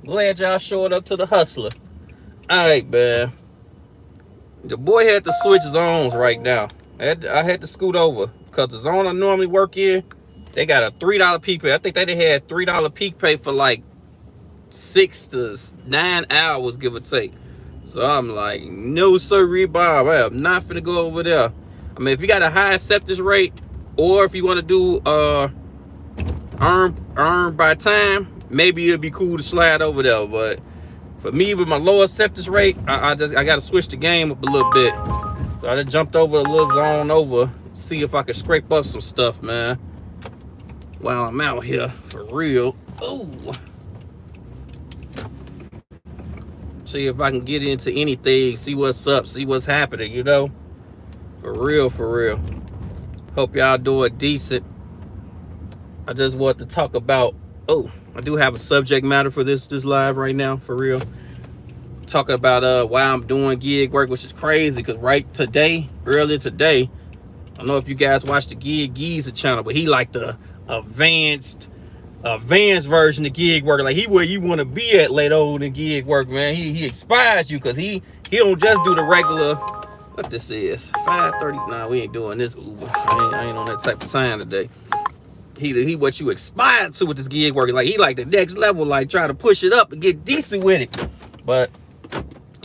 Glad y'all showed up to the hustler. Alright, man. The boy had to switch zones right now. I had to scoot over. Because the zone I normally work in, they got a $3 peak pay. I think they had $3 peak pay for like 6 to 9 hours, give or take. So I'm like, no sir, Bob. I am not finna go over there. I mean, if you got a high acceptance rate, or if you want to do earn by time, maybe it'd be cool to slide over there. But for me, with my low acceptance rate, I gotta switch the game up a little bit. So I just jumped over a little zone over, see if I could scrape up some stuff, man, while I'm out here for real. Ooh. See if I can get into anything, see what's up, see what's happening, you know? For real, for real. Hope y'all doing decent. I just want to talk about, I do have a subject matter for this live right now, for real. Talking about why I'm doing gig work, which is crazy, because earlier today, I don't know if you guys watched the Gig Geezer channel, but he like the advanced version of gig work. Like he where you want to be at later on in gig work, man. He inspires you, because he don't just do the regular. What this is 5:30. Nah, we ain't doing this Uber. I ain't on that type of time today. He what you aspire to with this gig work. Like he like the next level, like try to push it up and get decent with it. But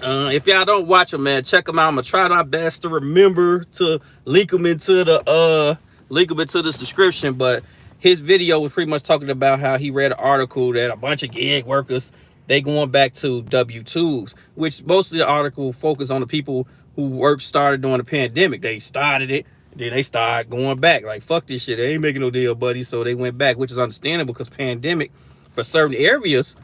if y'all don't watch him, man, check him out. I'm gonna try my best to remember to link him into this description. But his video was pretty much talking about how he read an article that a bunch of gig workers, they going back to W-2s, which most of the article focused on the people who work started during the pandemic. They started it, then they started going back. Like, fuck this shit, they ain't making no deal, buddy. So they went back, which is understandable, because pandemic for certain areas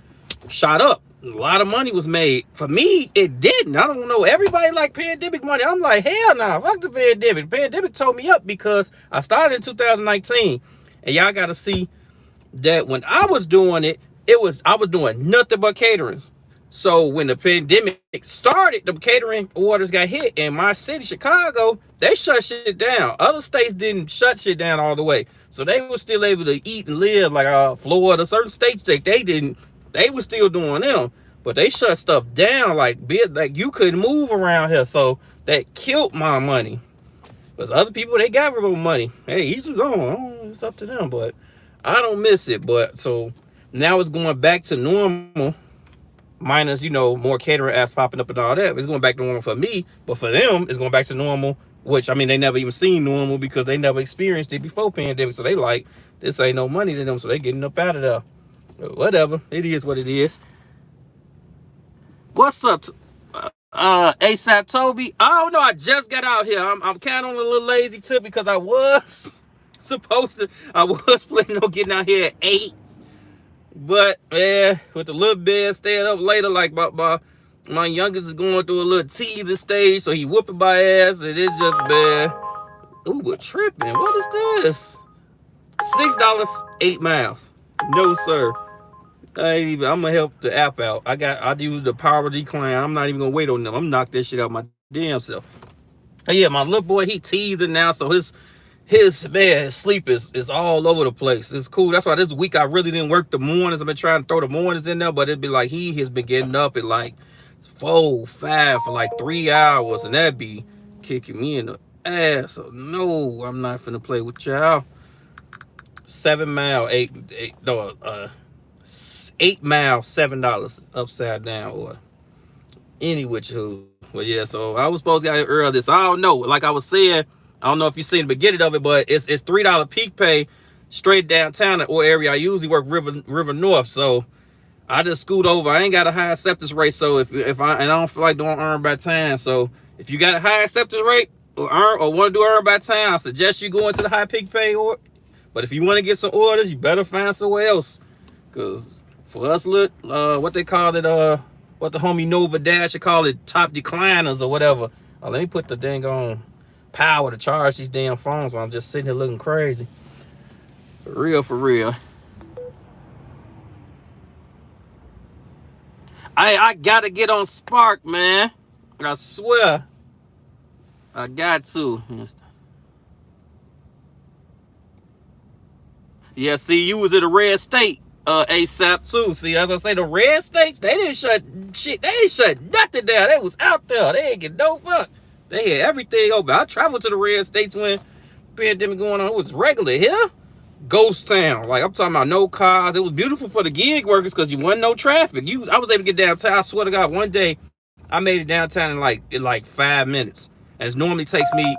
shot up. A lot of money was made. For me, it didn't. I don't know. Everybody like pandemic money. I'm like, hell nah, fuck the pandemic. The pandemic told me up, because I started in 2019. And y'all got to see that when I was doing it, I was doing nothing but catering. So when the pandemic started, the catering orders got hit. In my city, Chicago, they shut shit down. Other states didn't shut shit down all the way. So they were still able to eat and live, like Florida. Certain states that they didn't, they were still doing them. But they shut stuff down, like you couldn't move around here. So that killed my money. Because other people, they got real money. Hey, each his own. It's up to them. But I don't miss it. But so now it's going back to normal. Minus, more catering apps popping up and all that. It's going back to normal for me. But for them, it's going back to normal. Which, I mean, they never even seen normal, because they never experienced it before pandemic. So they like, this ain't no money to them. So they getting up out of there. Whatever. It is what it is. What's up, ASAP Toby? Oh no, I just got out here. I'm kind of on a little lazy tip, because I was planning on getting out here at 8. But yeah, with the little bit staying up later, like my youngest is going through a little teething stage, so he whooping my ass, and it's just bad. Ooh, we're tripping. What is this? $6, 8 miles. No sir. I'm gonna help the app out. I use the power decline. I'm not even gonna wait on them. I'm gonna knock this shit out my damn self. Yeah, my little boy, he teething now, so his sleep is all over the place. It's cool. That's why this week I really didn't work the mornings. I've been trying to throw the mornings in there, but it'd be like he has been getting up at like 4, 5 for like 3 hours, and that'd be kicking me in the ass. So no, I'm not finna play with y'all. 7 mile, 8 mile, $7 upside down, or any which who. Well, yeah, so I was supposed to get here earlier. So I don't know. Like I was saying, I don't know if you seen the beginning of it, but it's $3 peak pay straight downtown or area. I usually work River North, so I just scoot over. I ain't got a high acceptance rate, so if I don't feel like doing earn by time. So if you got a high acceptance rate or want to do earn by time, I suggest you go into the high peak pay. But if you want to get some orders, you better find somewhere else. Cause for us, look, what they call it, what the homie Doordash should call it, top decliners or whatever. Let me put the dang on power to charge these damn phones while I'm just sitting here looking crazy. For real, for real. I gotta get on Spark, man. I swear. I got to. Yeah, see, you was in a red state. ASAP too. See, as I say, the red states, they didn't shut shit. They ain't shut nothing down. They was out there. They ain't get no fuck. They had everything open. I traveled to the red states when pandemic going on. It was regular here. Ghost town. Like, I'm talking about no cars. It was beautiful for the gig workers because you wasn't no traffic. I was able to get downtown. I swear to God, one day I made it downtown in like 5 minutes. And it normally takes me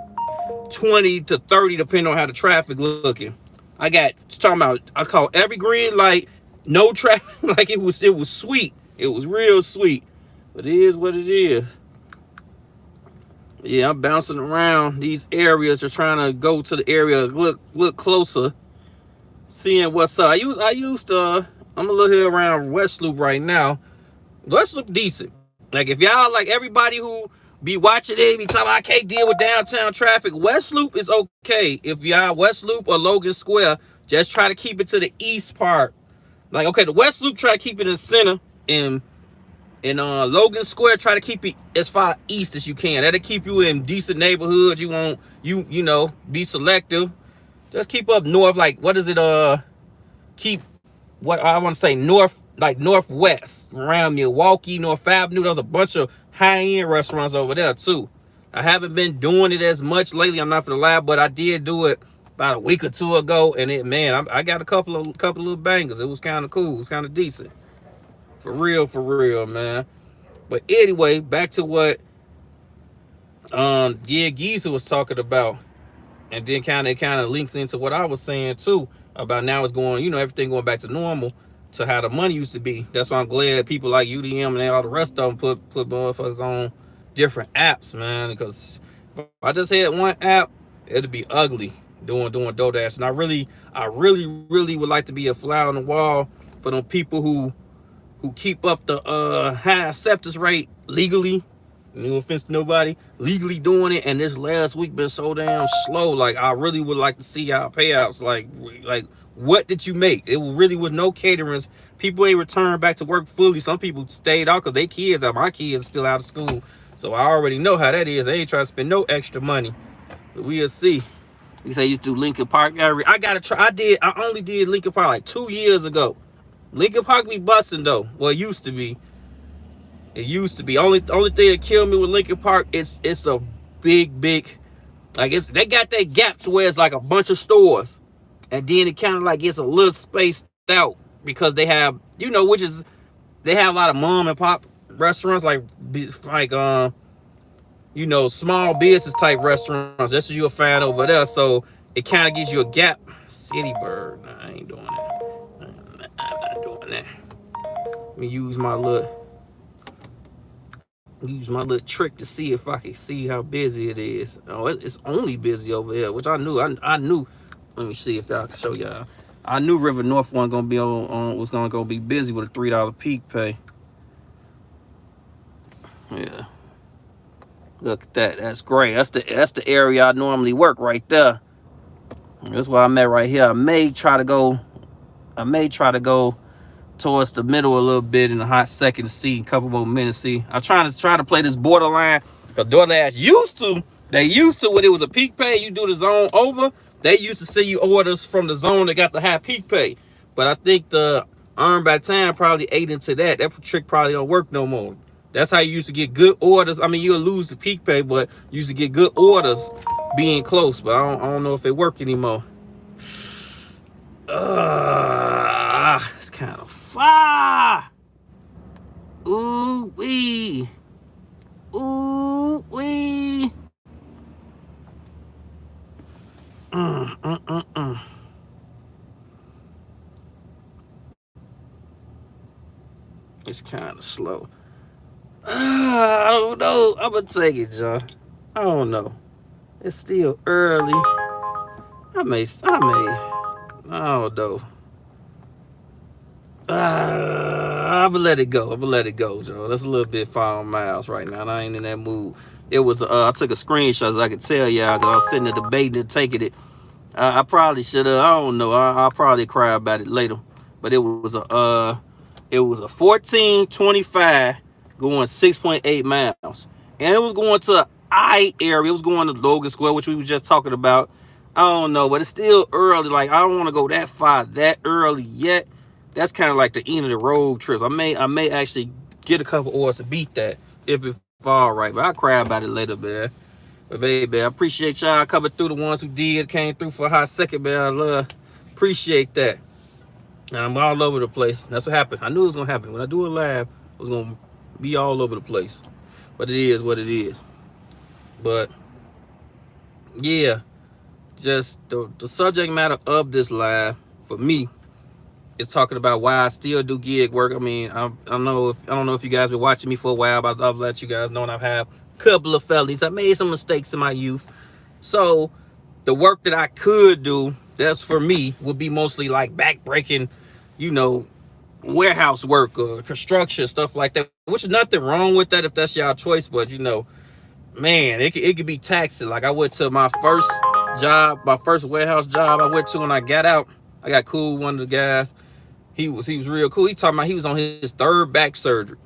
20 to 30 depending on how the traffic looking. I got talking about, I call every green light, no traffic. Like, it was sweet. It was real sweet. But it is what it is. Yeah, I'm bouncing around these areas. Are trying to go to the area, look closer, seeing what's up. I'm a little here around West Loop right now. West Loop decent. Like, if y'all like everybody who be watching it, be talking, I can't deal with downtown traffic. West Loop is okay. If y'all West Loop or Logan Square, just try to keep it to the east part. Like, okay, the West Loop, try to keep it in the center, and Logan Square, try to keep it as far east as you can. That'll keep you in decent neighborhoods. You won't, you know, be selective. Just keep up north. Like, what is it? Keep what I want to say north, like northwest, around Milwaukee, North Avenue. There's a bunch of high-end restaurants over there too. I haven't been doing it as much lately. I'm not for the lie, but I did do it about a week or two ago, and I got a couple of little bangers. It was kind of cool. It was kind of decent. For real, man. But anyway, back to what Geezer was talking about. And then it kind of links into what I was saying too about now it's going, everything going back to normal, to how the money used to be. That's why I'm glad people like UDM and all the rest of them put motherfuckers on different apps, man. Because if I just had one app, it'd be ugly doing Doordash. And I really would like to be a fly on the wall for them people who keep up the high acceptance rate legally. No offense to nobody, legally doing it, and this last week been so damn slow. Like, I really would like to see y'all payouts. Like what did you make? It really was no caterings. People ain't returned back to work fully. Some people stayed out because they kids out. My kids still out of school, so I already know how that is. They ain't trying to spend no extra money. So we'll see. You say you used to do Lincoln Park area. I gotta try. I only did Lincoln Park like 2 years ago. Lincoln Park be busting though. Well, it used to be. It used to be. Only thing that killed me with Lincoln Park, it's a big, like, they got that gap to where it's like a bunch of stores, and then it kind of like gets a little spaced out because they have, they have a lot of mom and pop restaurants, like small business type restaurants. That's what you'll find over there. So it kind of gives you a gap. City Bird, nah, I ain't doing that. I'm not doing that. Let me use my little trick to see if I can see how busy it is. Oh, it's only busy over here, which I knew. I knew. Let me see if I can show y'all. I knew River North wasn't gonna be was gonna be busy with a $3 peak pay. Yeah. Look at that. That's great. That's the area I normally work right there. That's why I'm at right here. I may try to go towards the middle a little bit in a hot second to see a couple more minutes. See, I'm trying to play this borderline, because Doordash used to when it was a peak pay, you do the zone over, they used to send you orders from the zone that got the high peak pay. But I think the earn back time probably ate into that. That trick probably don't work no more. That's how you used to get good orders. I mean, you'll lose the peak pay, but you used to get good orders being close. But I don't know if it work anymore. It's kind of far. Ooh wee. Ooh wee. It's kind of slow. I don't know. I'm gonna take it, John. I don't know. It's still early. I don't know. I'm gonna let it go, Joe. That's a little bit far on miles right now, and I ain't in that mood. It was, I took a screenshot so I could tell y'all, because I was sitting there debating and taking it. I probably should have, I don't know. I'll probably cry about it later. But it was a 1425 going 6.8 miles. And it was going to I area. It was going to Logan Square, which we was just talking about. I don't know, but it's still early. Like, I don't want to go that far that early yet. that's kind of like the end of the road trips. I may actually get a couple orders to beat that if it fall right, but I'll cry about it later, man. But baby, I appreciate y'all coming through. The ones who came through for a hot second, man. I appreciate that. I'm all over the place. That's what happened. I knew it was gonna happen. When I do a live, I was gonna be all over the place. But it is what it is. But yeah, just the subject matter of this live for me is talking about why I still do gig work. I mean, I don't know if you guys been watching me for a while, but I've let you guys know I've had a couple of felonies. I made some mistakes in my youth. So the work that I could do, that's for me, would be mostly like back-breaking, warehouse work or construction, stuff like that, which is nothing wrong with that if that's y'all choice. But man, it could be taxing. Like I went to my first job, my first warehouse job I went to when I got out. I got cool with one of the guys. He was real cool. He talking about he was on his third back surgery.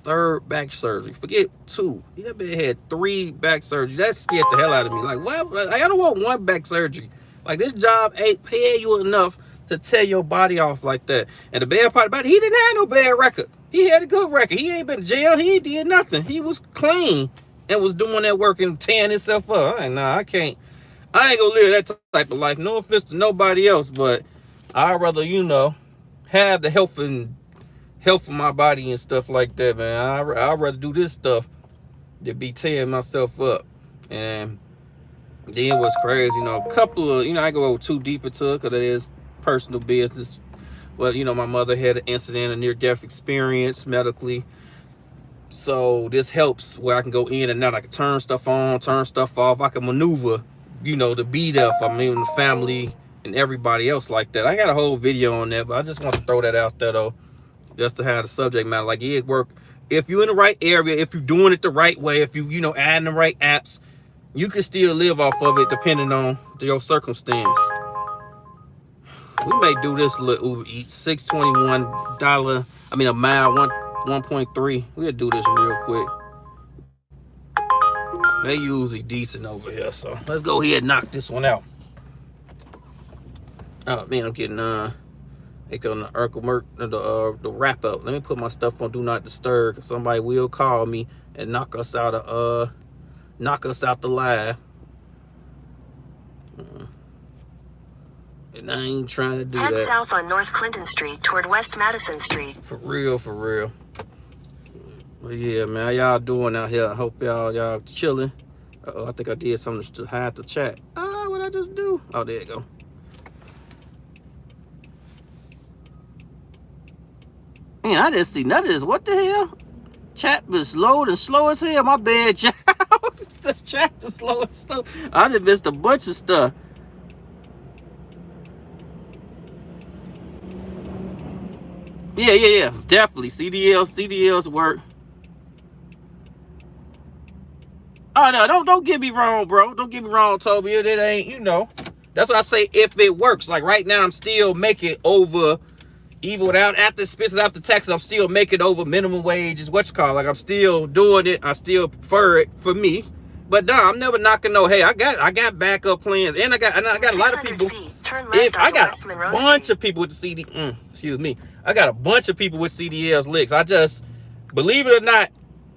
Forget 2. That man had 3 back surgeries. That scared the hell out of me. Like, what? Like, I don't want 1 back surgery. Like, this job ain't paying you enough to tear your body off like that. And the bad part about it, he didn't have no bad record. He had a good record. He ain't been in jail. He ain't did nothing. He was clean and was doing that work and tearing himself up. I ain't gonna live that type of life. No offense to nobody else, but I'd rather, have the health of my body and stuff like that, man. I'd rather do this stuff than be tearing myself up. And then what's crazy, a couple of, I go too deep into it because it is personal business. But, my mother had an incident, a near-death experience medically. So this helps where I can go in and out. I can turn stuff on, turn stuff off. I can maneuver, to be there for me and the family and everybody else like that. I got a whole video on that, but I just want to throw that out there, though, just to have the subject matter. Like, it work. If you're in the right area, if you're doing it the right way, if you, adding the right apps, you can still live off of it depending on your circumstance. We may do this little Uber Eats, $6.21, a mile, 1.3. We'll do this real quick. They usually decent over here, so let's go ahead and knock this one out. Oh man, I'm getting they call the Urkel the wrap up. Let me put my stuff on do not disturb, because somebody will call me and knock us out the live. And I ain't trying to do that. Head south on North Clinton Street toward West Madison Street. For real. But yeah, man, how y'all doing out here? I hope y'all chilling. I think I did something to hide the chat. What'd I just do? Oh, there you go. Man, I didn't see none of this. What the hell? Chat was loading slow as hell. My bad, chat. This chat is slow and stuff. I done missed a bunch of stuff. Yeah. Definitely. CDLs work. Oh, no, don't get me wrong, bro. Don't get me wrong, Toby. It ain't, That's why I say if it works. Like, right now, I'm still making over, even without after expenses, after taxes, I'm still making over minimum wage is what you call. Like, I'm still doing it. I still prefer it for me. But no, I'm never knocking no. Hey, I got backup plans, and I got a lot of people. I got a bunch of people with the CD. Excuse me. I got a bunch of people with CDLs licks. I just, believe it or not,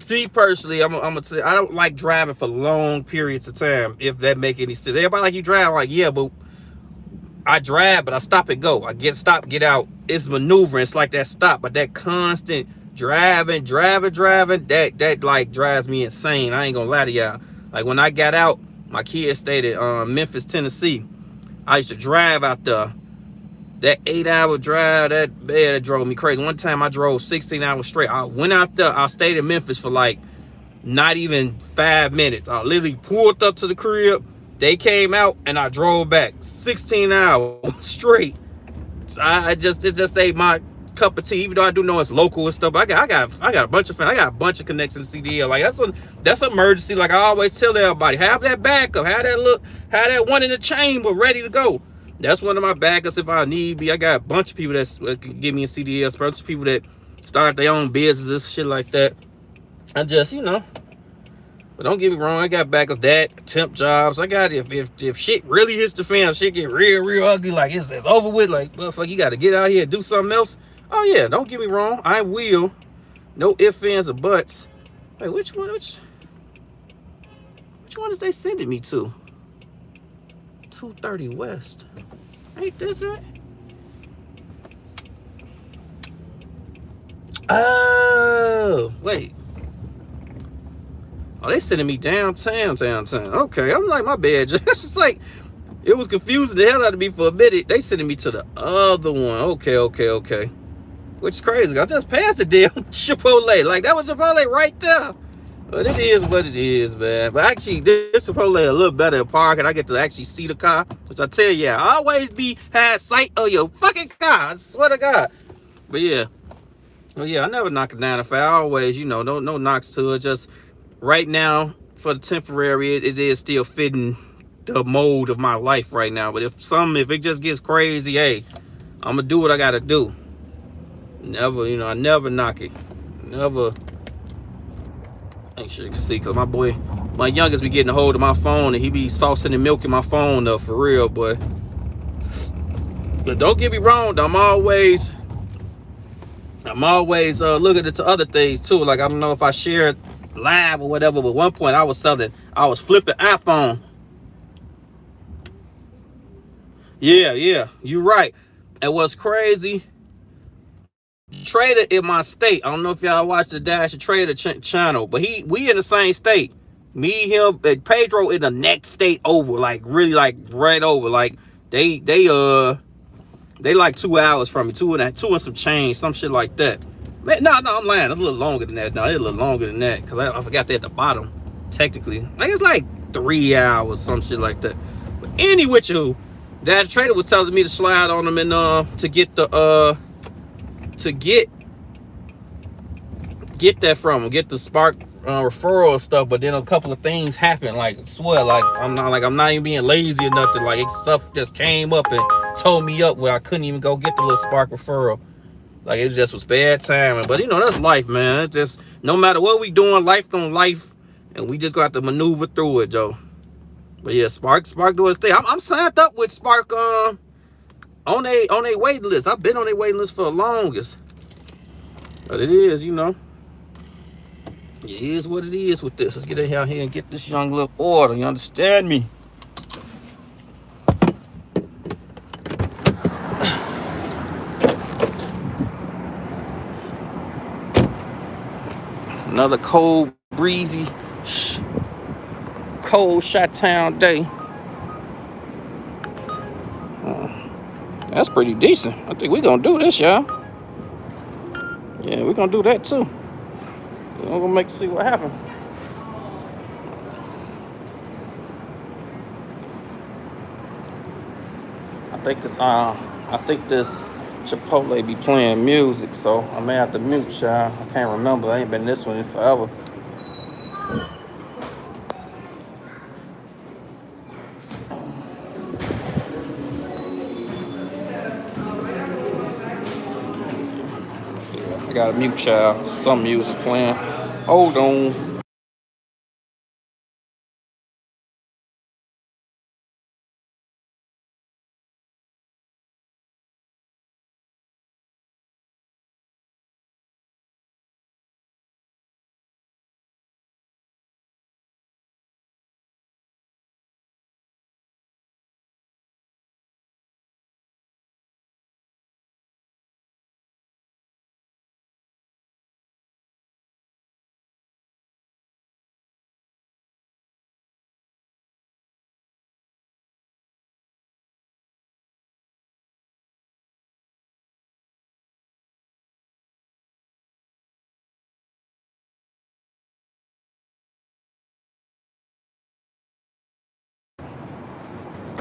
me personally, I'm gonna say I don't like driving for long periods of time. If that make any sense. Everybody like you drive, like yeah, but I drive, but I stop and go. I get out. It's maneuvering. It's like that stop, but that constant driving, that like drives me insane. I ain't gonna lie to y'all. Like when I got out, my kids stayed at Memphis, Tennessee. I used to drive out there. That 8-hour drive, that drove me crazy. One time I drove 16 hours straight. I went out there. I stayed in Memphis for like not even 5 minutes. I literally pulled up to the crib. They came out and I drove back 16 hours straight. So it just ain't my cup of tea. Even though I do know it's local and stuff. But I got a bunch of friends. I got a bunch of connections to CDL. Like that's an emergency. Like I always tell everybody, have that backup, have that one in the chamber ready to go. That's one of my backups if I need be. I got a bunch of people that can give me a CDL. A bunch of people that start their own businesses, shit like that. I just, But don't get me wrong, I got backups, that temp jobs. I got if shit really hits the fan, shit get real ugly, like it's over with, like motherfucker, you got to get out here and do something else. Oh yeah, don't get me wrong, I will. No ifs, ands, or buts. Hey, which one is they sending me to? 230 West. Ain't this it? Oh, wait. Oh, they sending me downtown. Okay, I'm like, my bad. It's just like, it was confusing the hell out of me for a minute. They sending me to the other one. Okay. Which is crazy. I just passed the damn Chipotle. Like, that was Chipotle right there. But it is what it is, man. But actually, this Chipotle a little better in park, and I get to actually see the car. Which I tell you, I always had sight of your fucking car. I swear to God. But yeah. Well, yeah, I never knock it down. If I always, no knocks to it. Just right now, for the temporary, it is still fitting the mold of my life right now. But if it just gets crazy, hey, I'm gonna do what I gotta do. Never, I never knock it. Never. Make sure you can see, cause my youngest be getting a hold of my phone, and he be saucing and milking my phone up for real, boy. But don't get me wrong, I'm always looking into other things too. Like, I don't know if I shared live or whatever, but at one point I was flipping iPhone. Yeah, you're right. And what's crazy, Trader in my state, I don't know if y'all watch the Dash and Trader channel, but we in the same state. Me, him, and Pedro in the next state over, like really like right over. Like they like 2 hours from me, two and some change, some shit like that. Man, no, I'm lying. It's a little longer than that. No, it's a little longer than that, because I forgot they're at the bottom, technically. Like, it's like 3 hours, some shit like that. But anyway, that Trader was telling me to slide on them and to get the get that from him, get the Spark referral stuff. But then a couple of things happened. Like, I swear, like I'm not even being lazy or nothing. Like, it stuff just came up and told me up where I couldn't even go get the little Spark referral. Like, it just was bad timing. But that's life, man. It's just, no matter what we doing, life gonna life, and we just gonna have to maneuver through it, Joe. But yeah, Spark doing his thing. I'm signed up with Spark on a waiting list. I've been on a waiting list for the longest. But it is, it is what it is with this. Let's get out here and get this young little order. You understand me? Another cold, breezy, cold Chi-Town day. That's pretty decent. I think we're gonna do this, y'all. Yeah, we're gonna do that too. We're gonna see what happens. I think this Chipotle be playing music, so I may have to mute, y'all. I can't remember. I ain't been this one in forever. I gotta mute, y'all. Some music playing. Hold on.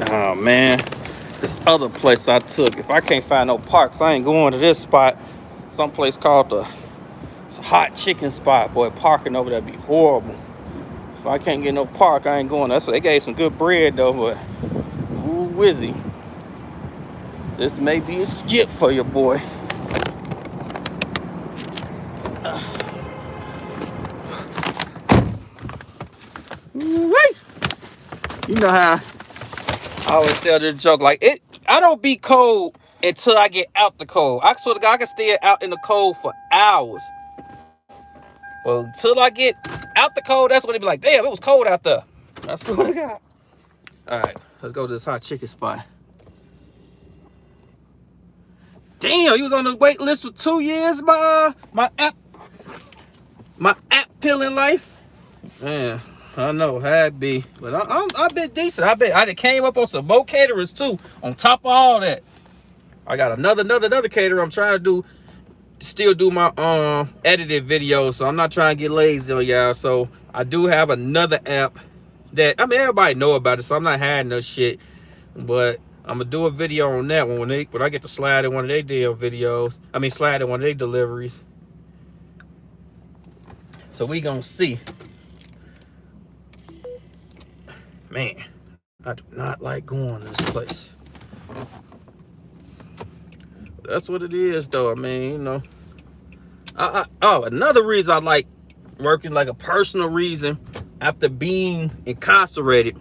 Oh man, this other place I took, if I can't find no parks, I ain't going to this spot. Some place called it's a hot chicken spot. Boy, parking over there be horrible. If I can't get no park, I ain't going. That's what they gave some good bread though, but ooh wizzy. This may be a skip for your boy. Wait. You know how I always tell this joke, like I don't be cold until I get out the cold. I swear to God, I can stay out in the cold for hours. Well, until I get out the cold, that's when they be like, damn, it was cold out there. I swear to God. All right, let's go to this hot chicken spot. Damn, you was on the wait list for 2 years, my app peeling life. Man, I know how it be, but I've been decent. I done came up on some more caterers too. On top of all that, I got another caterer. I'm trying to still do my edited videos, so I'm not trying to get lazy on y'all. So I do have another app that everybody know about it, so I'm not hiding no shit. But I'm gonna do a video on that one when I get to slide in one of their damn videos. Slide in one of their deliveries. So we gonna see. Man, I do not like going to this place. That's what it is, though. Another reason I like working, like a personal reason, after being incarcerated.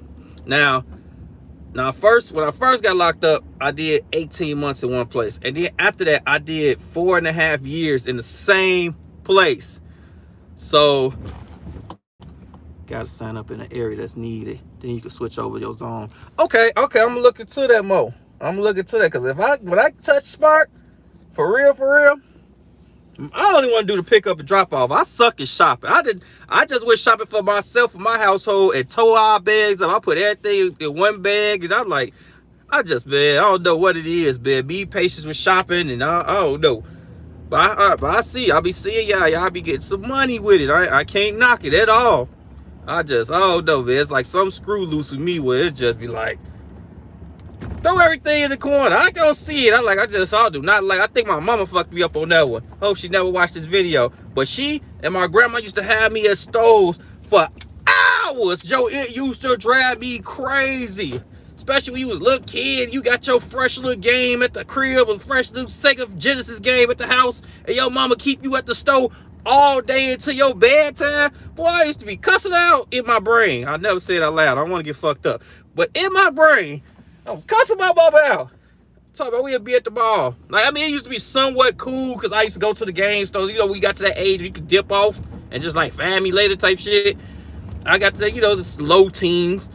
Now, when I first got locked up, I did 18 months in one place, and then after that, I did 4.5 years in the same place. So, gotta sign up in an area that's needed. Then you can switch over your zone. Okay, I'm gonna look into that more. I'm gonna look into that, because when I touch Spark, for real, I only want to do the pickup and drop off. I suck at shopping. I just went shopping for myself, for my household, and tore our bags up. I put everything in one bag, and I'm like, I don't know what it is, man. Be patient with shopping, and I don't know. But I be seeing y'all be getting some money with it. I can't knock it at all. I don't know, man. It's like some screw loose with me, where it just be like, throw everything in the corner. I don't see it. I do not like. I think my mama fucked me up on that one. Hope she never watched this video. But she and my grandma used to have me at stores for hours. Joe, it used to drive me crazy. Especially when you was a little kid. You got your fresh little game at the crib, a fresh little Sega Genesis game at the house, and your mama keep you at the store all day until your bedtime. Boy, I used to be cussing out in my brain. I never say it out loud. I don't want to get fucked up. But in my brain, I was cussing my mama out. Talking about we'd be at the mall. It used to be somewhat cool, because I used to go to the game stores. We got to that age where you could dip off and just like find me later type shit. I got to, the low teens.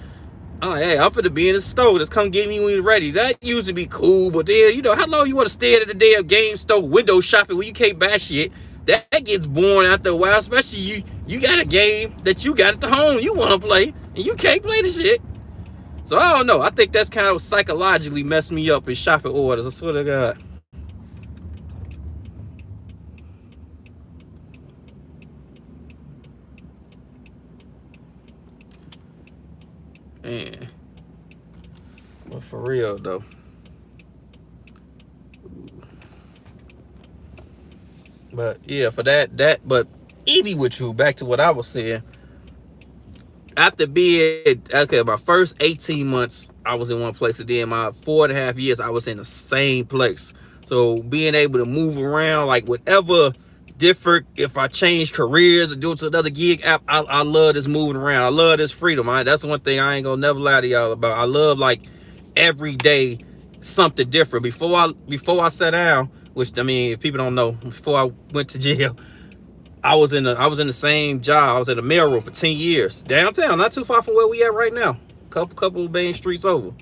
I'm like, hey, I'm finna be in the store. Just come get me when you're ready. That used to be cool, but then, how long you want to stay at the damn game store window shopping when you can't buy shit? That gets boring after a while, especially you got a game that you got at the home you want to play, and you can't play the shit. So I don't know. I think that's kind of psychologically messed me up in shopping orders. I swear to God. Man. But for real though. But yeah, for that. But even with you, back to what I was saying. After being, my first 18 months, I was in one place, and then my 4.5 years, I was in the same place. So being able to move around, like whatever different, if I change careers or do it to another gig, I love this moving around. I love this freedom. That's one thing I ain't gonna never lie to y'all about. I love like every day something different. Before I sat down, which if people don't know, before I went to jail, I was in the same job. I was at a mailroom for 10 years. Downtown, not too far from where we at right now. Couple of main streets over.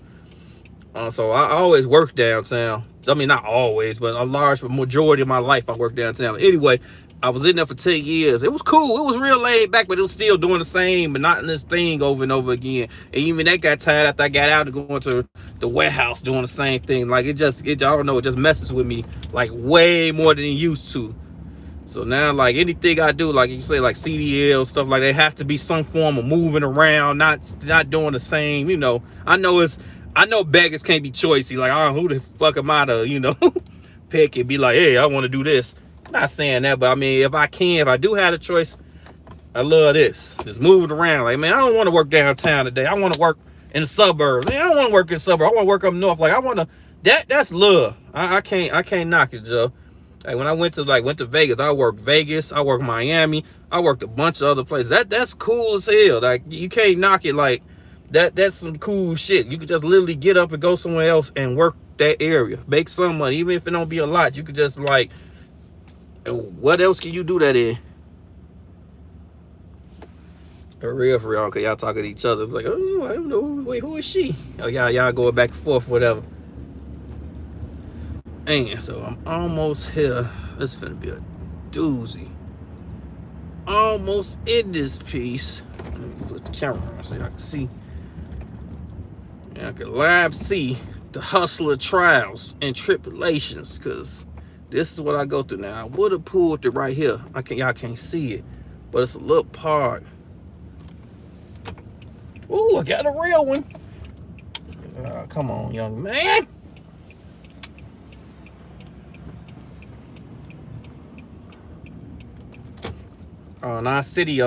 So I always worked downtown. Not always, but a large majority of my life I worked downtown. Anyway, I was in there for 10 years. It was cool. It was real laid back, but it was still doing the same, but not in this thing over and over again. And even that got tired after I got out and going to the warehouse doing the same thing. Like it I don't know, it just messes with me like way more than it used to. So now, like anything I do, like you say, like CDL stuff, like they have to be some form of moving around, not doing the same. I know beggars can't be choicy. Like, who the fuck am I to, pick and be like, hey, I want to do this. Not saying that, but if I do have a choice, I love this. Just moving around. Like, man, I don't want to work downtown today. I want to work in the suburbs. Man, I don't want to work in the suburbs. I want to work up north. Like, I want to. That's love. I can't knock it, Joe. Like when I went to Vegas, I worked Vegas, I worked Miami, I worked a bunch of other places. That's cool as hell. Like you can't knock it. Like that's some cool shit. You could just literally get up and go somewhere else and work that area, make some money, even if it don't be a lot. You could just like, what else can you do that in? For real, okay, y'all talking to each other. Like, oh, I don't know. Wait, who is she? Oh, y'all going back and forth, whatever. And so I'm almost here. This is finna be a doozy. Almost in this piece. Let me flip the camera around so y'all can see. I can live see the hustler trials and tribulations, cause this is what I go through now. I would have pulled it right here. Y'all can't see it, but it's a little part. Ooh, I got a real one. Come on, young man. In our city,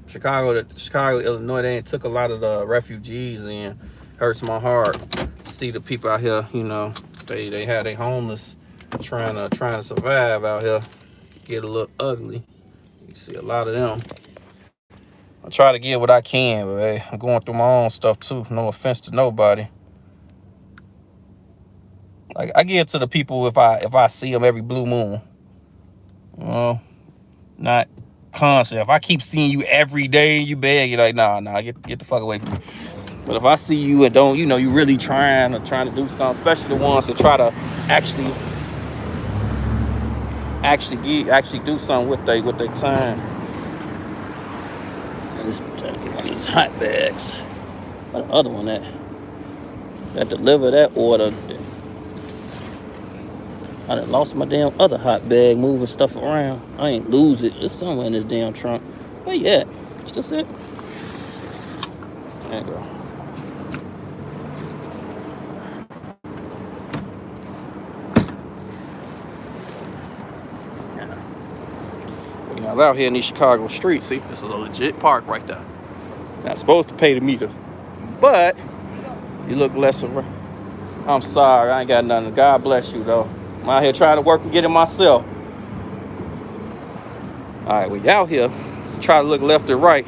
Chicago, Illinois, they took a lot of the refugees in. Hurts my heart to see the people out here. You know, they had they homeless trying to survive out here. Get a little ugly. You see a lot of them. I try to get what I can, but hey, I'm going through my own stuff too. No offense to nobody. Like I give to the people if I see them every blue moon. You know, not constant. If I keep seeing you every day, you beg, you're like, nah, get the fuck away from me. But if I see you and don't, you really trying to do something, especially the ones that try to actually do something with their time. Let's get one of these hot bags. What the other one that delivered that order? I done lost my damn other hot bag moving stuff around. I ain't lose it. It's somewhere in this damn trunk. Where you at? Is this it? There you go. When I was out here in these Chicago streets, see, this is a legit park right there. Not supposed to pay the meter, but you look less around. I'm sorry, I ain't got nothing. God bless you, though. I'm out here trying to work and get it myself. All right, we out here. Try to look left and right.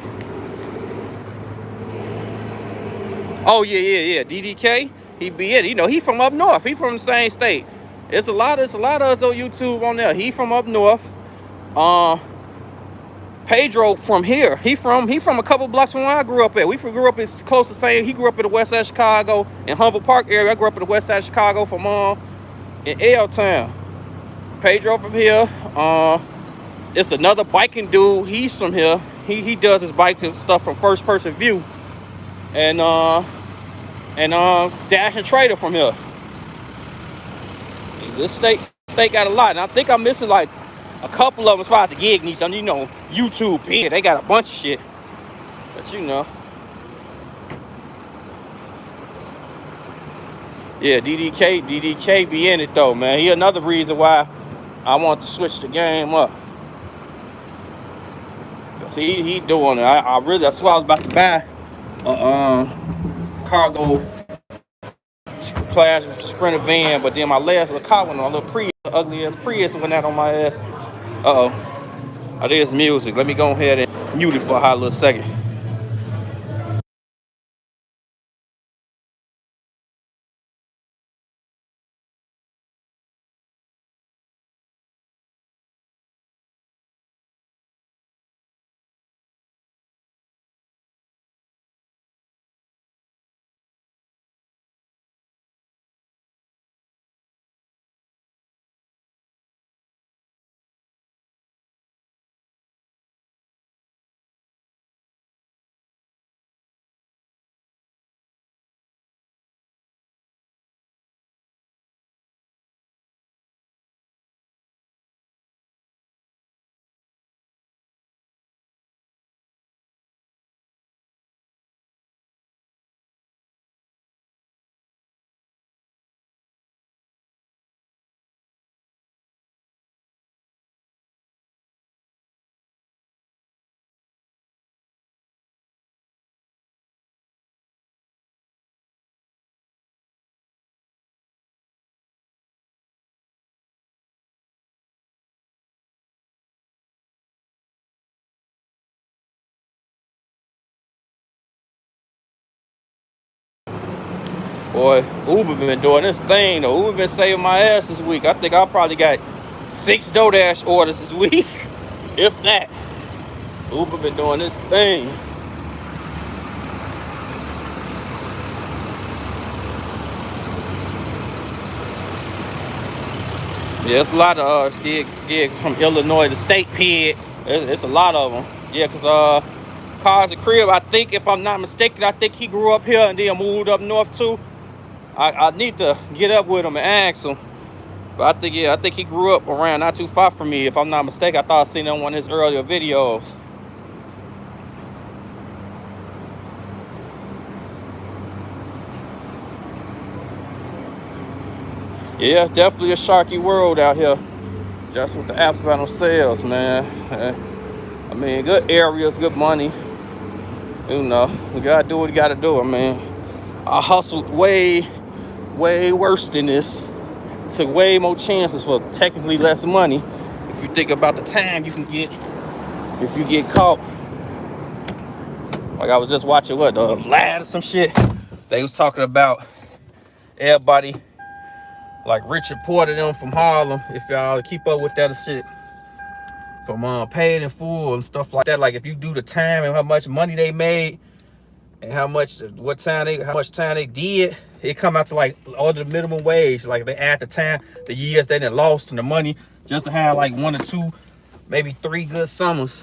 Oh, yeah. DDK, he be it. He from up north. He from the same state. It's a lot of us on YouTube on there. He from up north. Pedro from here. He from a couple blocks from where I grew up at. We grew up as close to saying he grew up in the west side of Chicago in Humble Park area. I grew up in the west side of Chicago from in L Town. Pedro from here. It's another biking dude. He's from here. He does his biking stuff from first person view. And Dash and Trader from here. This state got a lot. And I think I'm missing like a couple of them as far as the gig needs. YouTube, yeah, they got a bunch of shit. But yeah, DDK be in it though, man. He another reason why I want to switch the game up. Cause he doing it. I really, that's why I was about to buy a cargo class Sprinter van, but then my last little car went on, a little Prius, ugly ass Prius went out on my ass. Oh, there's music. Let me go ahead and mute it for a hot little second. Boy, Uber been doing this thing though. Uber been saving my ass this week. I think I probably got 6 Doordash orders this week, if that. Uber been doing this thing. Yeah, it's a lot of gigs from Illinois, the state pig. It's a lot of them. Yeah, cause Cars a Crib, I think, if I'm not mistaken, I think he grew up here and then moved up north too. I need to get up with him and ask him. But I think he grew up around not too far from me, if I'm not mistaken. I thought I seen him on one of his earlier videos. Yeah, definitely a sharky world out here. Just with the apps by themselves, man. I mean, good areas, good money. You know, we gotta do what we gotta do. I mean, I hustled way worse than this. Took way more chances for technically less money. If you think about the time you can get if you get caught. Like I was just watching the Vlad or some shit. They was talking about everybody like Richard Porter them from Harlem. If y'all keep up with that shit, from Paid in Full and stuff like that. Like if you do the time and how much money they made and how much time they did, it come out to like all the minimum wage. Like they add the time, the years they done lost and the money just to have like 1 or 2, maybe 3 good summers.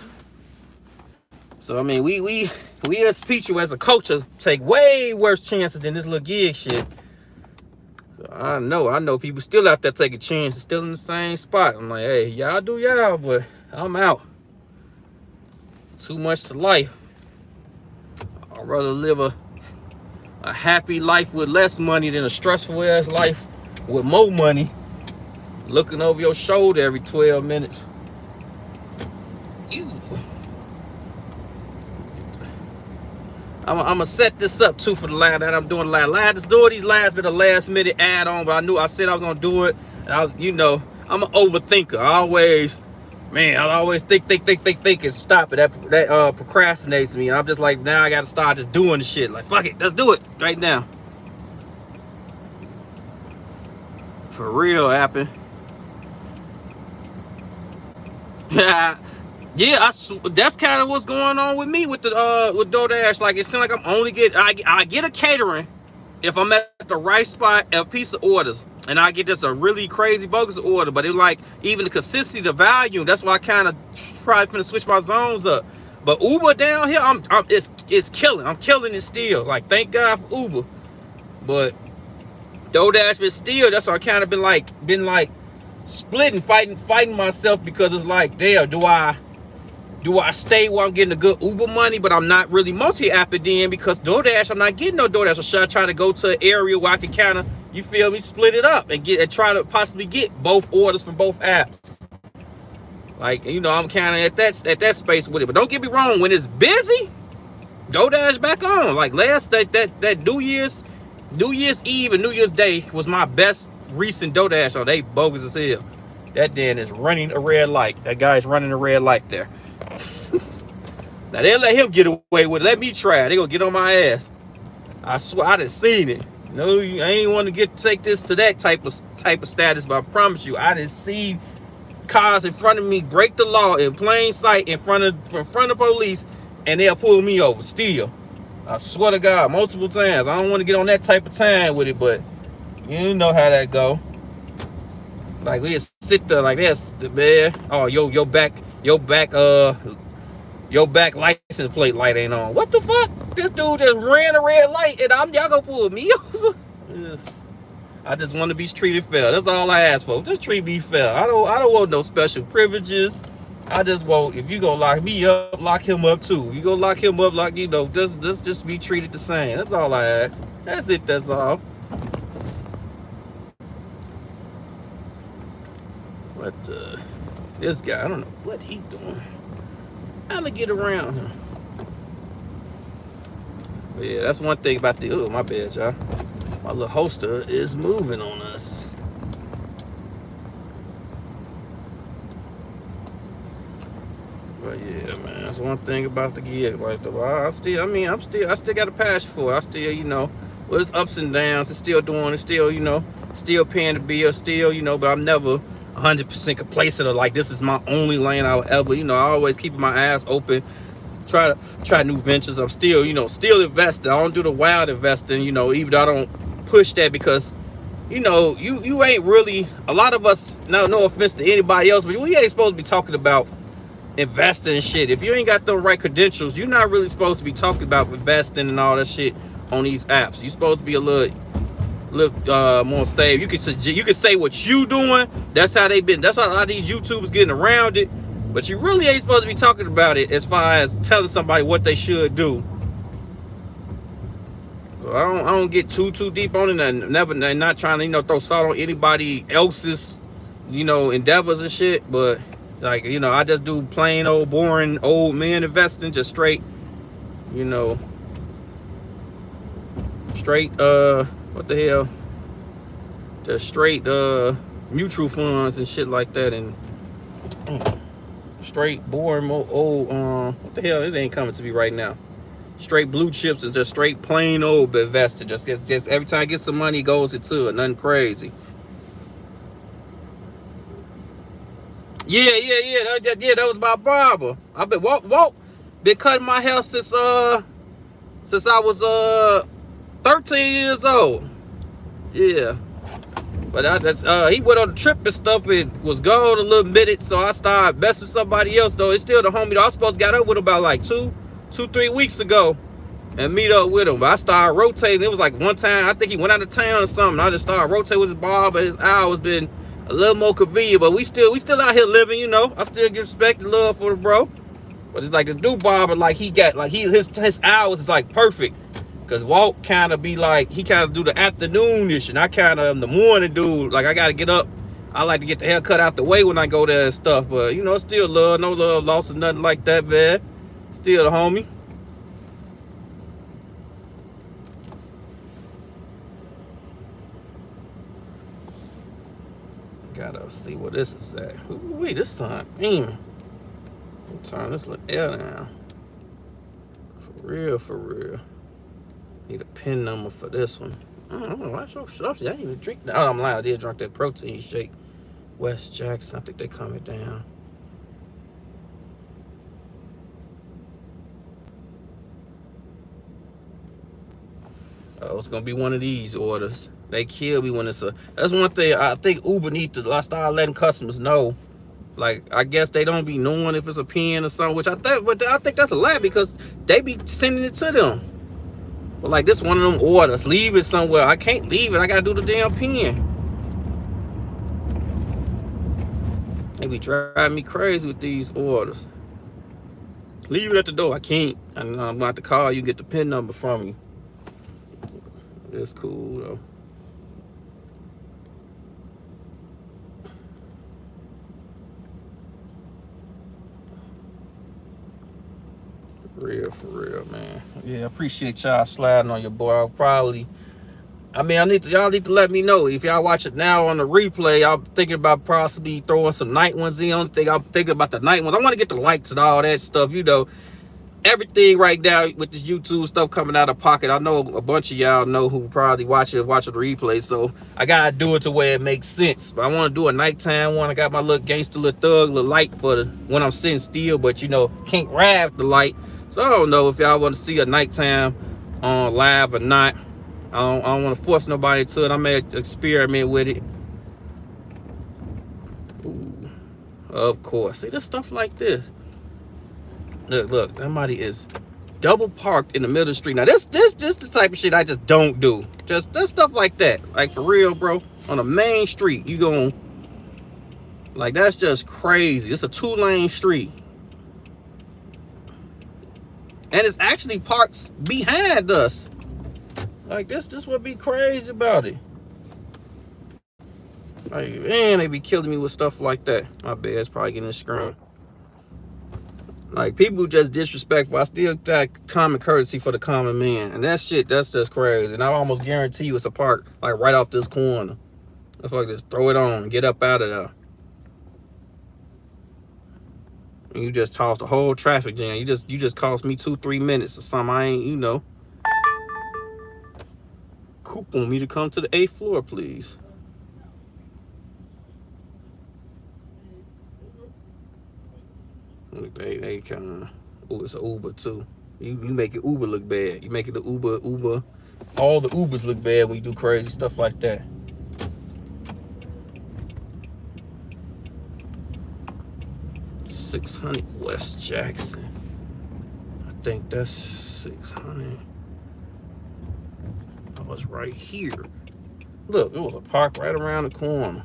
So I mean, we as people, as a culture, take way worse chances than this little gig shit. So I know people still out there taking chances, still in the same spot. I'm like, hey, y'all do y'all, but I'm out. Too much to life. I'd rather live a happy life with less money than a stressful ass life with more money, looking over your shoulder every 12 minutes. I'm gonna set this up too for the live that I'm doing live. These lives been a last minute add on, but I said I was gonna do it. And I'm an overthinker. I always think and stop it. That procrastinates me. And I'm just like, now I gotta start just doing the shit. Like, fuck it, let's do it right now. For real, happen. Yeah, that's kind of what's going on with me with the with Doordash. Like it seems like I'm only I get a catering if I'm at the right spot, a piece of orders, and I get just a really crazy bogus order. But it like even the consistency, the value. That's why I kind of probably finna switch my zones up. But Uber down here, it's killing. I'm killing it still. Like thank God for Uber. But Doordash been still. That's why I kind of been like splitting, fighting myself because it's like, damn, do I stay where I'm getting a good Uber money, but I'm not really multi-apping then because Doordash, I'm not getting no Doordash. So should I try to go to an area where I can kind of, you feel me, split it up and try to possibly get both orders from both apps? Like, I'm kind of at that space with it. But don't get me wrong, when it's busy, Doordash back on. Like that New Year's Eve and New Year's Day was my best recent Doordash on. They bogus as hell. That Dan is running a red light. That guy's running a red light there. Now they let him get away with it. Let me try it. They gonna get on my ass. I swear I done seen it. No, I ain't want to take this to that type of status, but I promise you, I done seen cars in front of me break the law in plain sight in front of police, and they'll pull me over still. I swear to God, multiple times. I don't want to get on that type of time with it, but you know how that go. Like we just sit there like this, man. Oh, your back license plate light ain't on. What the fuck? This dude just ran a red light and y'all gonna pull me over? I just want to be treated fair. That's all I ask for. Just treat me fair. I don't want no special privileges. I just want, if you gonna lock me up, lock him up too. If you gonna lock him up, just be treated the same. That's all I ask. That's it. That's all. But this guy, I don't know what he doing. I'm gonna get around him. But yeah, that's one thing about my bad, y'all. My little holster is moving on us. But yeah, man, that's one thing about the gig. Like I still got a passion for it. I still, Well, it's ups and downs. It's still doing. It's still, still paying the bill. Still, but I'm never 100% complacent or like this is my only lane I'll ever. I always keeping my eyes open. Try new ventures. I'm still, still investing. I don't do the wild investing. Even though I don't push that because, you ain't really. A lot of us. No offense to anybody else, but we ain't supposed to be talking about investing and shit. If you ain't got the right credentials, you're not really supposed to be talking about investing and all that shit on these apps. You're supposed to be a little more stable. You can say what you doing. That's how they been. That's how a lot of these YouTubers getting around it. But you really ain't supposed to be talking about it as far as telling somebody what they should do. So I don't get too deep on it and not trying to throw salt on anybody else's endeavors and shit. But like I just do plain old boring old man investing, just straight straight what the hell, just straight mutual funds and shit like that, and straight boring old what the hell, this ain't coming to me right now. Straight blue chips and just straight plain old investing. Just every time I get some money goes into it. Nothing crazy. Yeah. That was my barber. I've been been cutting my hair since I was 13 years old. Yeah. But he went on a trip and stuff. It was gone a little minute, so I started messing with somebody else though. It's still the homie that I was supposed to get up with about like 3 weeks ago and meet up with him. But I started rotating. It was like one time I think he went out of town or something. I just started rotating with his barber. His hours been a little more convenient, but we still out here living, I still give respect and love for the bro. But it's like this new barber, like his hours is like perfect. Cause Walt kind of be like, he kind of do the afternoonish, and I kind of am the morning dude. Like I gotta get up. I like to get the hair cut out the way when I go there and stuff. But still love, no love lost or nothing like that, man. Still the homie. Gotta see what this is at. Wait, this sun beaming. Turn this little air down. For real. Need a pin number for this one. I don't know why so stuffy. I didn't even drink that. Oh, I'm lying. I did drink that protein shake. West Jackson. I think they calm it down. Oh, it's gonna be one of these orders. They kill me when it's a. That's one thing I think Uber need to start letting customers know. Like I guess they don't be knowing if it's a pen or something, which I think that's a lie because they be sending it to them. But like this one of them orders, leave it somewhere. I can't leave it. I gotta do the damn pen. They be driving me crazy with these orders. Leave it at the door. I can't. I'm gonna have to call you, get the pin number from you. It's cool though. For real, man. Yeah, appreciate y'all sliding on your boy. I'll probably, y'all need to let me know if y'all watch it now on the replay. I'm thinking about possibly throwing some night ones in. I'm thinking about the night ones. I want to get the lights and all that stuff. Everything right now with this YouTube stuff coming out of pocket. I know a bunch of y'all know who probably watching the replay, so I gotta do it to where it makes sense. But I want to do a nighttime one. I got my little gangster, little thug, little light for when I'm sitting still, but can't ride the light. So I don't know if y'all want to see a nighttime on live or not. I don't want to force nobody to it. I may experiment with it. Ooh, of course. See, there's stuff like this. Look, somebody is double parked in the middle of the street. Now, this the type of shit I just don't do. Just stuff like that. Like, for real, bro. On a main street, you gon' like, that's just crazy. It's a 2-lane street. And it's actually parked behind us. Like, this would be crazy about it. Like, man, they be killing me with stuff like that. My bad, it's probably getting screwed. Like, people just disrespectful. I still got common courtesy for the common man. And that shit, that's just crazy. And I almost guarantee you it's a park, like, right off this corner. If I just throw it on and get up out of there. And you just tossed the whole traffic jam. You just cost me 2-3 minutes or something. I ain't, Coop want me to come to the 8th floor, please. Look, they kind of. Oh, it's an Uber too. You make it Uber look bad. You make it the Uber. All the Ubers look bad when you do crazy stuff like that. $600 West Jackson. I think that's 600. Oh, it's right here. Look, it was a park right around the corner.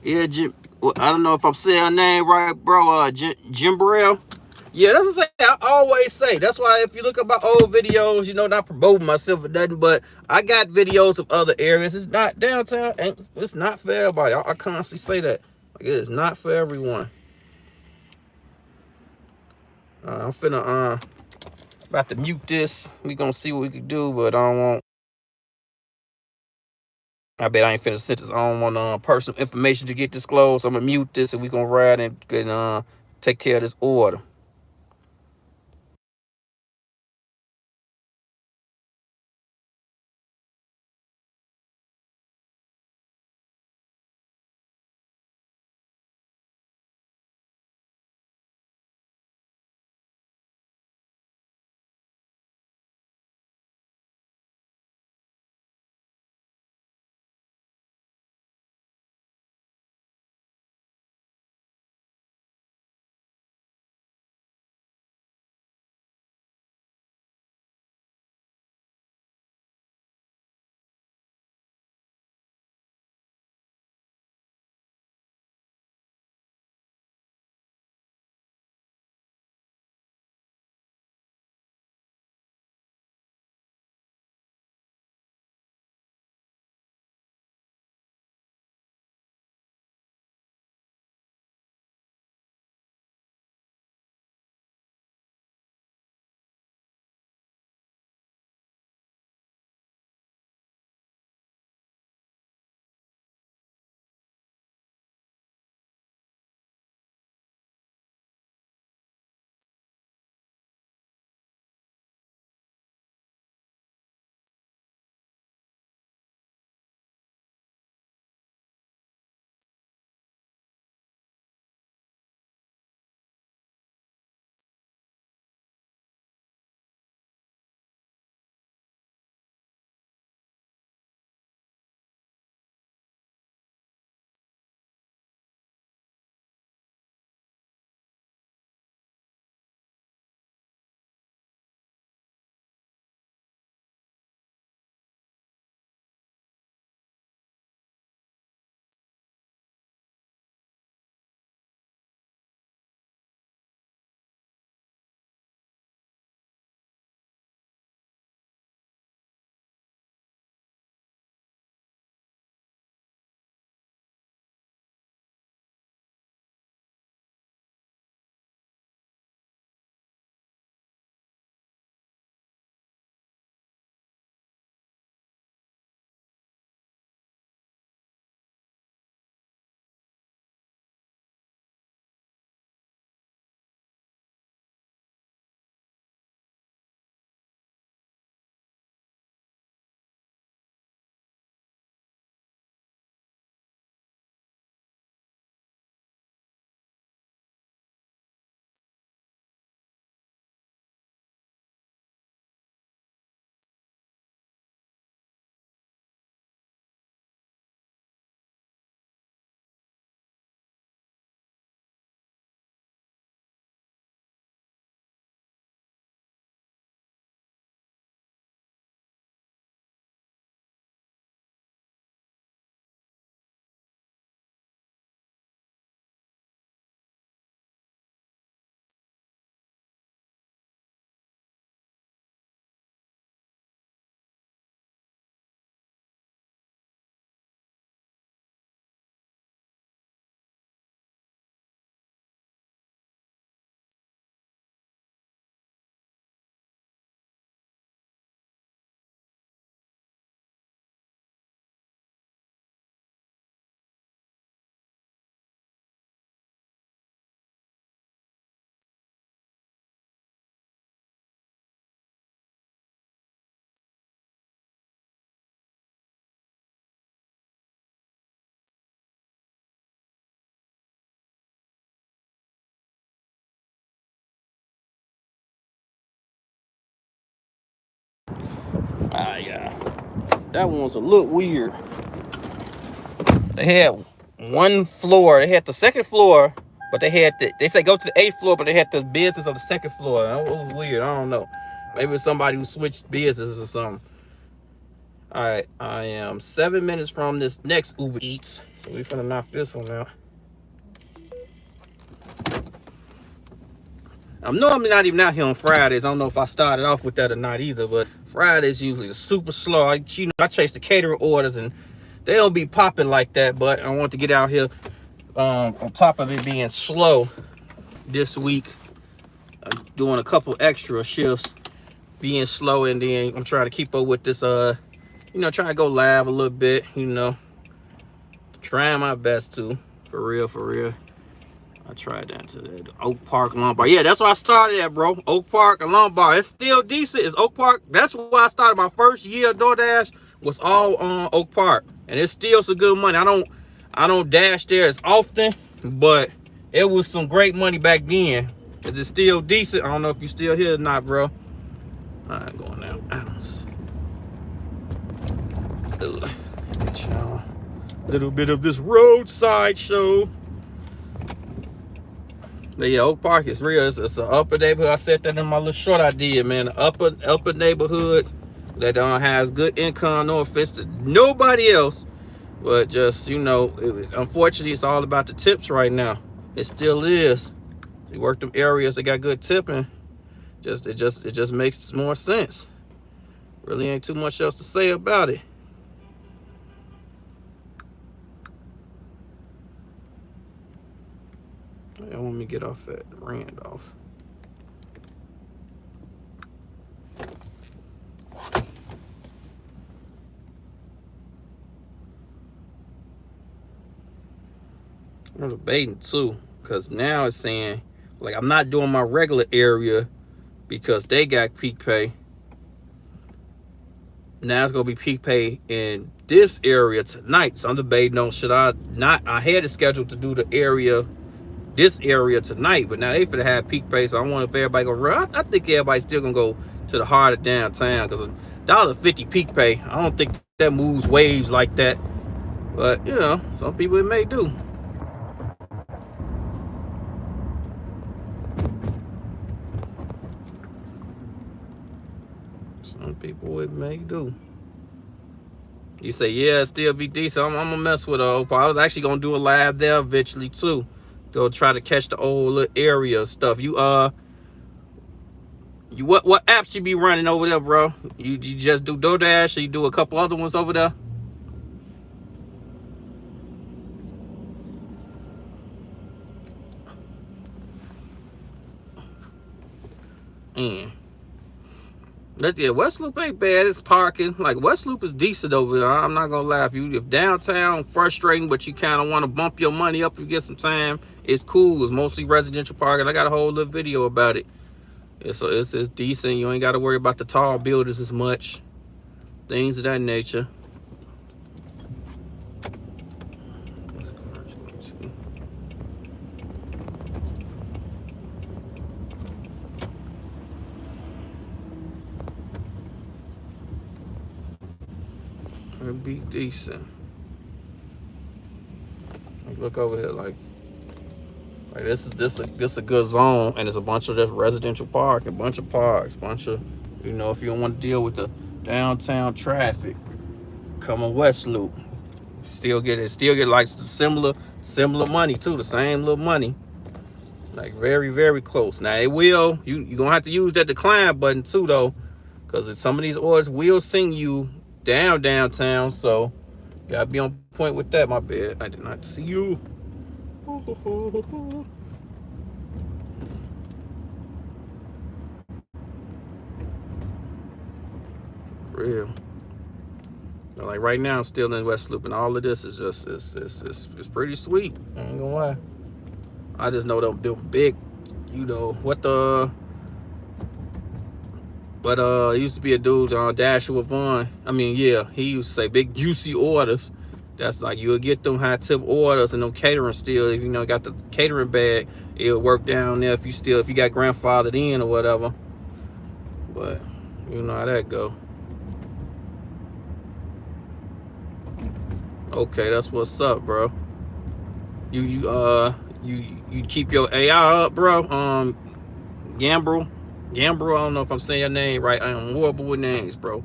Yeah, Jim. Well, I don't know if I'm saying her name right, bro. Jim Burrell. Yeah, that's what I always say. That's why if you look at my old videos, you know, not promoting myself or nothing, but I got videos of other areas. It's not downtown. It's not for everybody. I constantly say that. Like, it is not for everyone. I'm finna about to mute this. We gonna see what we can do, but I don't want. I bet I ain't finna send this. I don't want personal information to get disclosed. I'm gonna mute this, and we gonna ride and take care of this order. Yeah. That one was a little weird. They had one floor. They had the second floor, but they had they say go to the 8th floor, but they had the business on the 2nd floor. It was weird. I don't know. Maybe it's somebody who switched businesses or something. All right, I am 7 minutes from this next Uber Eats, so we finna knock this one out. I'm normally not even out here on Fridays. I don't know if I started off with that or not either, but Fridays usually super slow. I chase the catering orders and they don't be popping like that, but I want to get out here on top of it being slow this week. I'm doing a couple extra shifts, being slow, and then I'm trying to keep up with this, trying to go live a little bit, trying my best to, for real. I tried that to the Oak Park Lumbar. Yeah, that's where I started at, bro. Oak Park and Lumbar. It's still decent. It's Oak Park. That's where I started. My first year of Doordash was all on Oak Park, and it's still some good money. I don't dash there as often, but it was some great money back then. Is it still decent? I don't know if you still here or not, bro. All right, going out. Adams. Get y'all a little bit of this roadside show. But yeah, Oak Park is real. It's an upper neighborhood. I said that in my little short I did, man. Upper neighborhood that has good income. No offense to nobody else, but just unfortunately, it's all about the tips right now. It still is. You work them areas that got good tipping. It just makes more sense. Really ain't too much else to say about it. I want me to get off at Randolph. I'm debating too, because now it's saying like I'm not doing my regular area because they got peak pay. Now it's gonna be peak pay in this area tonight. So I'm debating on should I not. I had it scheduled to do this area tonight, but now they finna have peak pay. So I wonder if everybody gonna run. I think everybody's still gonna go to the heart of downtown because $1.50 peak pay. I don't think that moves waves like that. But some people it may do. Some people it may do. You say, yeah, it still be decent. I'm gonna mess with Oak Park. I was actually gonna do a live there eventually too. Go try to catch the old little area stuff. What apps you be running over there, bro? You just do Doordash or you do a couple other ones over there? Yeah, West Loop ain't bad. It's parking. Like West Loop is decent over there. I'm not gonna lie. If downtown frustrating, but you kind of want to bump your money up, you get some time. It's cool. It's mostly residential parking. I got a whole little video about it. It's decent. You ain't got to worry about the tall buildings as much. Things of that nature. It'd be decent. Look over here, like this is a good zone, and it's a bunch of just residential park, a bunch of parks, bunch of if you don't want to deal with the downtown traffic, come on West Loop. Still get like similar money too, the same little money, like very very close. Now it will you're gonna have to use that decline button too though, because some of these orders will send you downtown, so gotta be on point with that. My bad, I did not see you. Real. Like right now I'm still in West Loop, and all of this is just it's pretty sweet. I ain't gonna lie. I just know them big, but used to be a dude on Dashua Vaughn. I mean, yeah, he used to say big juicy orders. That's like you'll get them high tip orders and them catering still. If got the catering bag, it'll work down there if you got grandfathered in or whatever. But you know how that go. Okay, that's what's up, bro. You keep your AI up, bro. Gambrel. Gambrel, I don't know if I'm saying your name right. I am horrible with names, bro.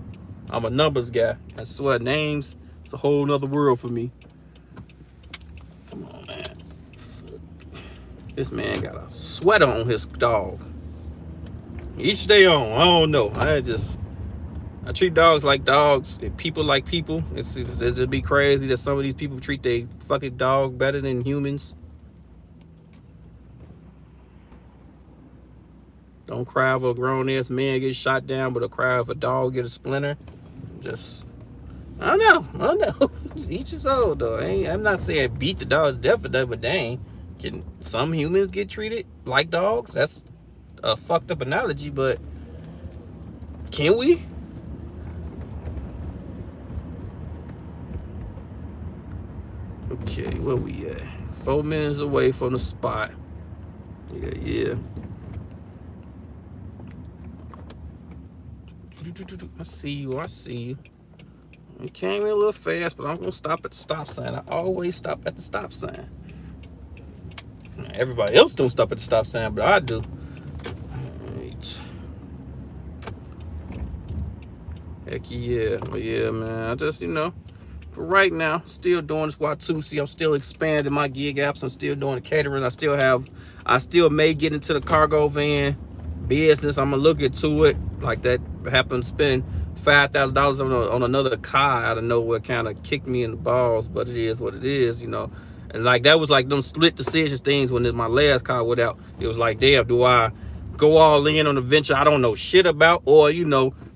I'm a numbers guy. I swear, names, it's a whole nother world for me. Come on, man. This man got a sweater on his dog. Each day on, I don't know. I treat dogs like dogs and people like people. It'd be crazy that some of these people treat their fucking dog better than humans. Don't cry if a grown ass man gets shot down, but a cry if a dog get a splinter. Just, I don't know. Each his own, though. I'm not saying beat the dogs definitely, but dang, can some humans get treated like dogs? That's a fucked up analogy, but can we? Okay, where we at? 4 minutes away from the spot. Yeah. I see you. You came in a little fast, but I'm gonna stop at the stop sign. I always stop at the stop sign. Everybody else don't stop at the stop sign, but I do. Alright. Heck yeah. But yeah, man. I just, for right now, still doing this Watusi. I'm still expanding my gig apps. I'm still doing the catering. I still may get into the cargo van business. I'm gonna look into it. Like that happened to spend $5,000 on another car out of nowhere, kind of kicked me in the balls, but it is what it is, And like that was like them split decisions things when my last car went out. It was like, damn, do I go all in on a venture I don't know shit about, or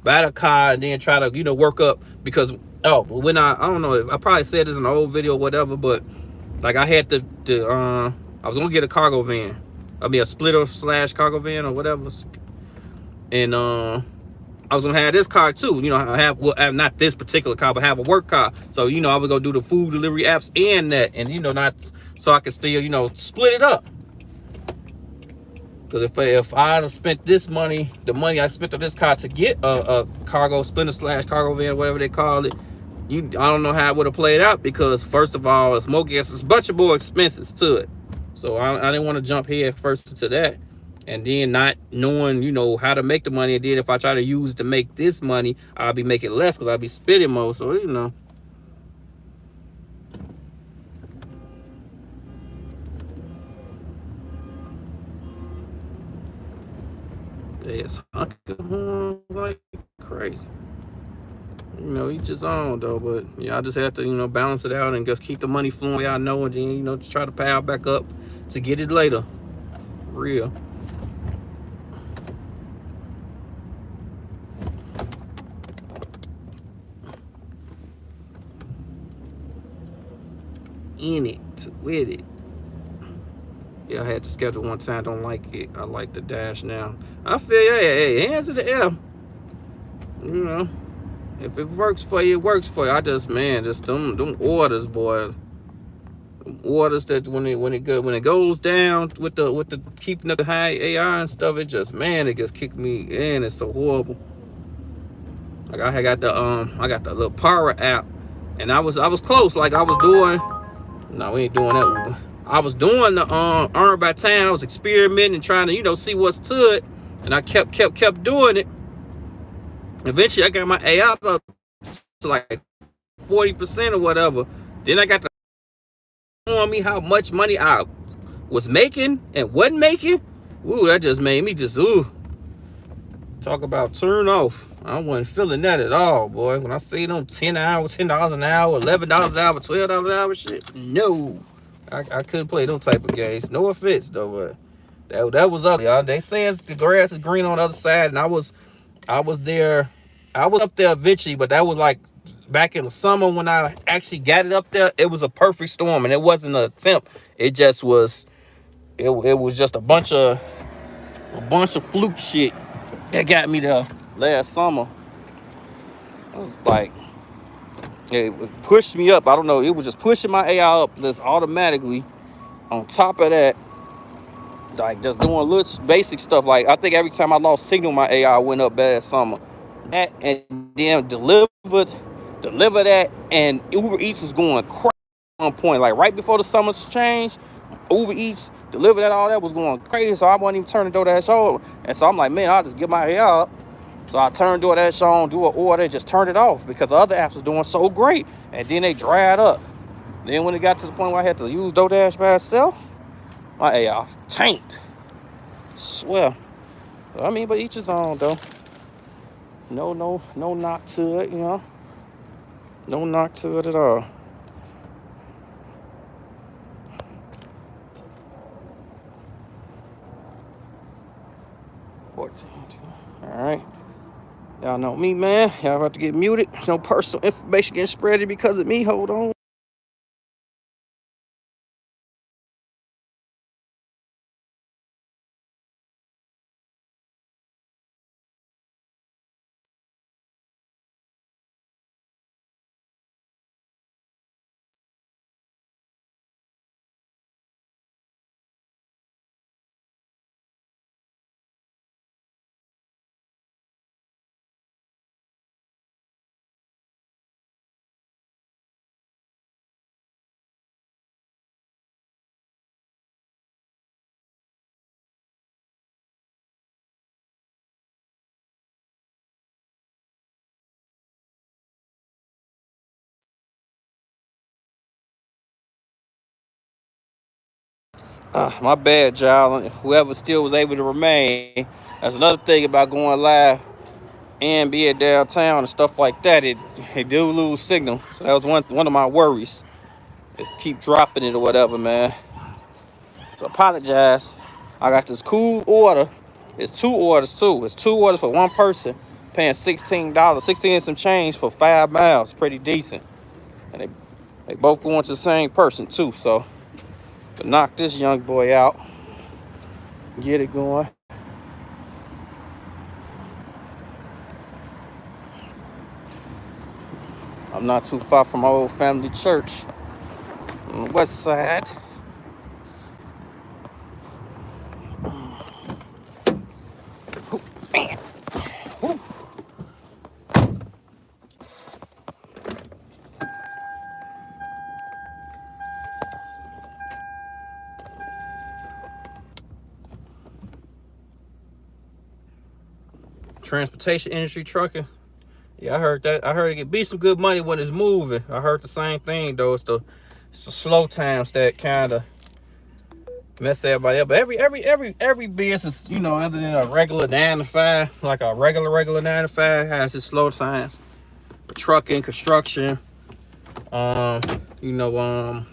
buy the car and then try to work up? Because when I don't know, I probably said this in an old video or whatever, but like I had I was gonna get a cargo van. I mean a splitter / cargo van or whatever. And I was gonna have this car too. I have not this particular car, but have a work car. So I was gonna do the food delivery apps and that, and not so I could still split it up. Because if I'd have spent this money, the money I spent on this car to get a cargo splitter / cargo van, whatever they call it, I don't know how it would have played out, because first of all, it's more gas, it's a bunch of more expenses to it. So I didn't want to jump head first into that, and then not knowing how to make the money. And then if I try to use it to make this money, I'll be making less because I'll be spending more. So it's like crazy. Each his own though, but I just have to balance it out and just keep the money flowing. I know, and then try to pile back up to get it later. For real. In it, with it. Yeah, I had to schedule one time. Don't like it. I like the dash now. I feel hey, hands in the air. If it works for you, it works for you. I just them orders, boy. Them orders that when it goes down with the keeping up the high AI and stuff, it just kicked me in. It's so horrible. Like I got the little Power app, and I was close. Like I was doing. No, we ain't doing that Uber. I was doing the earn by time. I was experimenting, trying to see what's to it, and I kept doing it. Eventually, I got my AI up to like 40% or whatever. Then I got to showing me how much money I was making and wasn't making. Ooh, that just made me talk about turn off. I wasn't feeling that at all, boy. When I see them $10 an hour, $11 an hour, $12 an hour, shit, no. I couldn't play them type of games. No offense though, but that was ugly. They say the grass is green on the other side, and I was there. I was up there eventually, but that was like back in the summer when I actually got it up there. It was a perfect storm, and it wasn't an attempt. It just was. It was just a bunch of fluke shit that got me there last summer. It was like it pushed me up. I don't know. It was just pushing my AI up just automatically. On top of that, like just doing little basic stuff. Like I think every time I lost signal, my AI went up bad summer. That and then delivered deliver that, and Uber Eats was going crazy at one point. Like right before the summer's change, Uber Eats, deliver that, all that was going crazy. So I wasn't even turning DoorDash on. And so I'm like, man, I'll just get my hair up. So I turned DoorDash on, do an order, just turned it off because the other apps was doing so great. And then they dried up. Then when it got to the point where I had to use DoorDash by itself, my AI tanked. Swear. I mean, but each his own though. No knock to it, you know. No knock to it at all. All right. Y'all know me, man. Y'all about to get muted. No personal information getting spread because of me. Hold on. My bad, y'all. Whoever still was able to remain. That's another thing about going live and being downtown and stuff like that. It do lose signal. So that was one of my worries. Is keep dropping it or whatever, man. So apologize. I got this cool order. It's 2 orders too. It's 2 orders for one person, paying $16, 16 and some change for 5 miles. Pretty decent. And they both going to the same person too. So to knock this young boy out, get it going. I'm not too far from my old family church on the west side. Man. Woo. Transportation industry, trucking. Yeah, I heard that. I heard it could be some good money when it's moving. I heard the same thing though. It's the slow times that kind of mess everybody up. But every business, you know, other than a regular 9 to 5, like a regular 9 to 5, has its slow times. Trucking, construction, you know,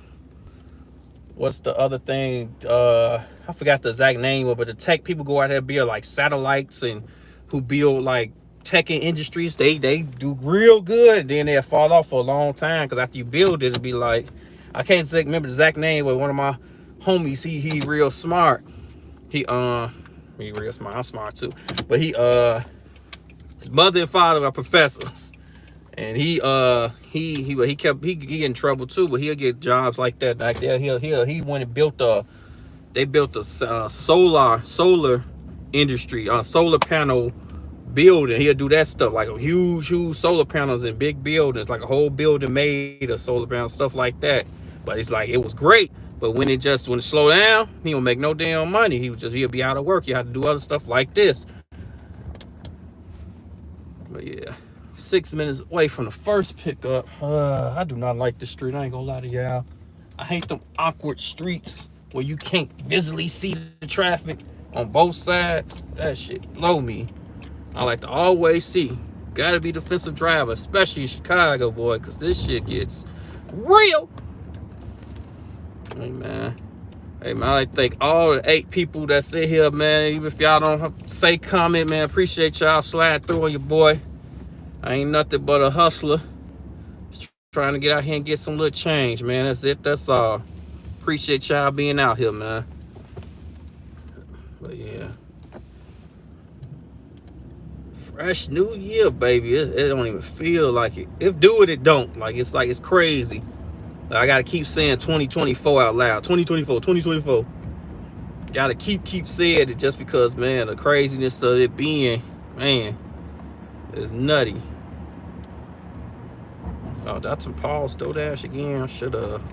what's the other thing? I forgot the exact name of it, but the tech people go out there and build like satellites, and who build like tech industries, they do real good. Then they'll fall off for a long time because after you build it, it'll be like, I can't remember the exact name, but one of my homies, he real smart. He real smart. I'm smart too, but his mother and father are professors. And he get in trouble too, but he'll get jobs like that. Like that, he went and built they built a solar industry, solar panel building. He'll do that stuff, like a huge solar panels in big buildings, like a whole building made of solar panels, stuff like that. But it's like, it was great, but when it slowed down, he don't make no damn money. He'll be out of work. You have to do other stuff like this. But yeah, 6 minutes away from the first pickup. I do not like this street. I ain't gonna lie to y'all. I hate them awkward streets where you can't visibly see the traffic on both sides. That shit blow me. I like to always see. Gotta be defensive driver, especially in Chicago, boy, because this shit gets real. Hey, man. I like to thank all the 8 people that sit here, man. Even if y'all don't say comment, man, appreciate y'all slide through on your boy. I ain't nothing but a hustler. Just trying to get out here and get some little change, man. That's it. That's all. Appreciate y'all being out here, man. But yeah. Fresh new year, baby. It don't even feel like it. If do it, it don't. Like it's crazy. Like, I gotta keep saying 2024 out loud. 2024. Gotta keep saying it just because, man, the craziness of it being, man, is nutty. Oh, that's some pause Doordash again. I should have.